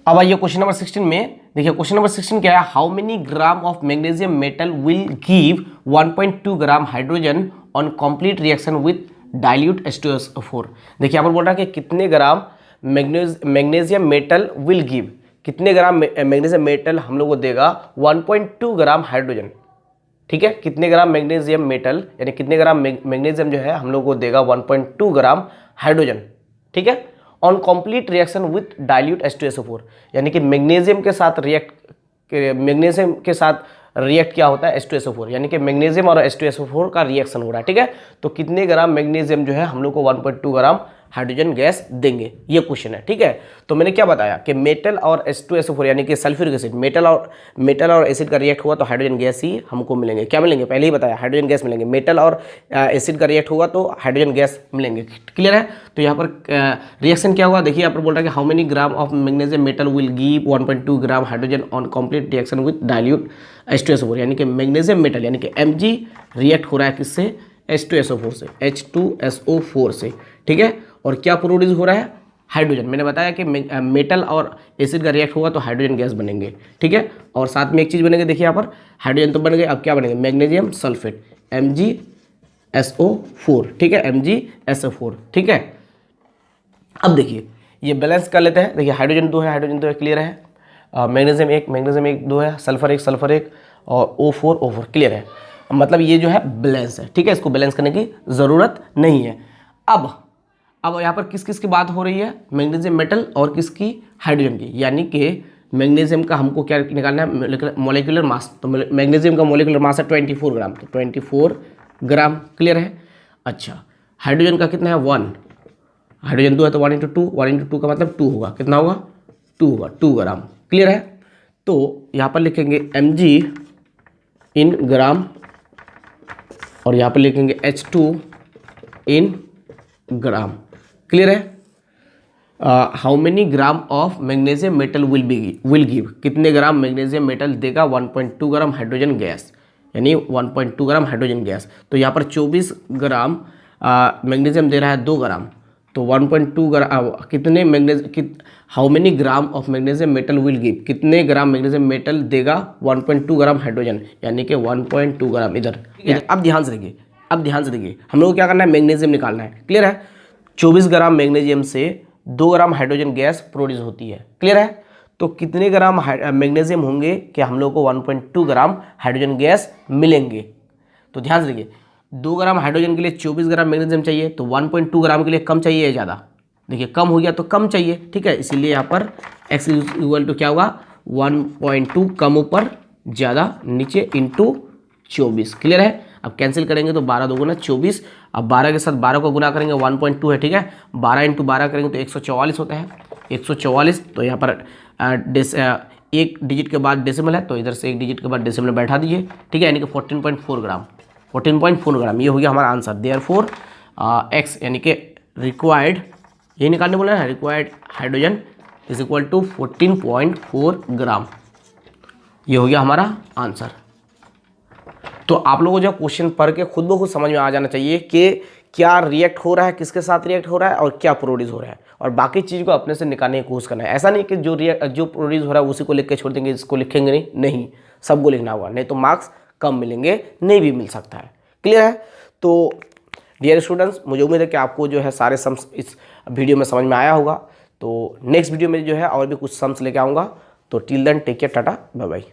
[SPEAKER 1] अब आइए क्वेश्चन नंबर 16 में। देखिए क्वेश्चन नंबर 16 क्या है, how many gram of magnesium metal will give 1.2 gram hydrogen on complete reaction with dilute H2SO4। देखिए यहाँ पर बोल रहा है कि कितने ग्राम मैग्नीशियम मेटल विल गिव, कितने ग्राम मैग्नीशियम मेटल हम लोग को देगा 1.2 ग्राम हाइड्रोजन, ठीक है। कितने ग्राम मैग्नीशियम मेटल यानी कितने ग्राम मैग्नीशियम जो है हम लोग को देगा 1.2 ग्राम हाइड्रोजन, ठीक है, on complete reaction with dilute H2SO4, यानी कि मैग्नीशियम के साथ रिएक्ट क्या होता है H2SO4, यानी कि मैग्नीशियम और H2SO4 का रिएक्शन हो रहा है, ठीक है। तो कितने ग्राम मैग्नीशियम जो है हम लोग को 1.2 ग्राम हाइड्रोजन गैस देंगे, ये क्वेश्चन है, ठीक है। तो मैंने क्या बताया कि मेटल और H2SO4 यानी कि सल्फ्यूरिक एसिड, मेटल और एसिड का रिएक्ट हुआ तो हाइड्रोजन गैस ही हमको मिलेंगे। क्या मिलेंगे, पहले ही बताया हाइड्रोजन गैस मिलेंगे। मेटल और एसिड का रिएक्ट होगा तो हाइड्रोजन गैस मिलेंगे। क्लियर है। तो यहाँ पर रिएक्शन क्या हुआ, देखिए यहाँ पर बोल रहा है कि how many gram of magnesium metal will give 1.2 gram hydrogen on complete reaction with dilute H2SO4 यानी कि मैग्नीशियम मेटल यानी कि Mg रिएक्ट हो रहा है किससे, H2SO4 से, H2SO4 से, ठीक है। और क्या प्रोड्यूस हो रहा है, हाइड्रोजन। मैंने बताया कि मेटल और एसिड का रिएक्ट होगा तो हाइड्रोजन गैस बनेंगे, ठीक है। और साथ में एक चीज़ बनेंगे, देखिए यहाँ पर हाइड्रोजन तो बन गए, अब क्या बनेंगे, मैग्नीशियम सल्फेट MgSO4, ठीक है, MgSO4, ठीक है। अब देखिए ये बैलेंस कर लेते हैं, देखिए हाइड्रोजन 2 है, हाइड्रोजन 2 है, क्लियर है। मैग्नीशियम 1 2 है, सल्फर 1 और O4 क्लियर है। मतलब ये जो है बैलेंस है, ठीक है, इसको बैलेंस करने की ज़रूरत नहीं है। अब यहाँ पर किस किस की बात हो रही है, मैग्नीशियम मेटल और किसकी, हाइड्रोजन की। यानी कि मैग्नीशियम का हमको क्या निकालना है, मॉलिक्यूलर मास। तो मैग्नीशियम का मॉलिक्यूलर मास है 24 ग्राम, तो 24 ग्राम, क्लियर है। अच्छा, हाइड्रोजन का कितना है 1, हाइड्रोजन 2 है तो 1 × 2, 1 × 2 का मतलब 2 होगा, कितना होगा 2 होगा, 2 ग्राम, क्लियर है। तो यहाँ पर लिखेंगे Mg इन ग्राम और यहाँ पर लिखेंगे H2 इन ग्राम, क्लियर है। How many gram of magnesium metal will give, कितने ग्राम मैग्नीशियम मेटल देगा 1.2 ग्राम हाइड्रोजन गैस, यानी 1.2 ग्राम हाइड्रोजन गैस। तो यहाँ पर 24 ग्राम मैग्नीशियम दे रहा है 2 ग्राम, तो 1.2 ग्राम कितने how many gram of magnesium metal will give, कितने ग्राम मैग्नीशियम मेटल देगा 1.2 ग्राम हाइड्रोजन, यानी कि 1.2 ग्राम इधर। अब ध्यान से देखिए, हम लोग को क्या करना है, मैग्नीशियम निकालना है, क्लियर है। 24 ग्राम मैग्नीशियम से 2 ग्राम हाइड्रोजन गैस प्रोड्यूस होती है, क्लियर है। तो कितने ग्राम मैग्नीशियम होंगे कि हम लोग को 1.2 ग्राम हाइड्रोजन गैस मिलेंगे। तो ध्यान से देखिए, 2 ग्राम हाइड्रोजन के लिए 24 ग्राम मैग्नीशियम चाहिए, तो 1.2 ग्राम के लिए कम चाहिए या ज़्यादा, देखिए कम हो गया तो कम चाहिए, ठीक है। इसीलिए यहाँ पर x इक्वल टू क्या होगा 1.2, कम ऊपर ज़्यादा नीचे इंटू 24, क्लियर है। अब कैंसिल करेंगे तो 12 2 × 24, अब 12 के साथ 12 को गुना करेंगे 1.2 है, ठीक है। 12 × 12 करेंगे तो 144 होता है, 144। तो यहाँ पर एक डिजिट के बाद डेसिमल है, तो इधर से एक डिजिट के बाद डेसिमल बैठा दीजिए, ठीक है, यानी कि 14.4 ग्राम, 14.4 ग्राम ये हो गया हमारा आंसर। देयरफॉर x यानी कि रिक्वायर्ड, यही निकालने बोला है, required hydrogen is equal to 14.4 gram, ये हो गया हमारा आंसर। तो आप लोगों को जो क्वेश्चन पढ़ के खुद ब खुद समझ में आ जाना चाहिए कि क्या रिएक्ट हो रहा है, किसके साथ रिएक्ट हो रहा है और क्या प्रोड्यूस हो रहा है, और बाकी चीज़ को अपने से निकालने की कोशिश करना है। ऐसा नहीं कि जो प्रोड्यूस हो रहा है उसी को लिख के छोड़ देंगे, इसको लिखेंगे नहीं, सबको लिखना होगा, नहीं तो मार्क्स कम मिलेंगे, नहीं भी मिल सकता है, क्लियर है। तो डियर स्टूडेंट्स, मुझे उम्मीद है कि आपको जो है सारे सम्स इस वीडियो में समझ में आया होगा। तो नेक्स्ट वीडियो में जो है और भी कुछ सम्स लेके आऊँगा। तो till then take care, tata bye bye.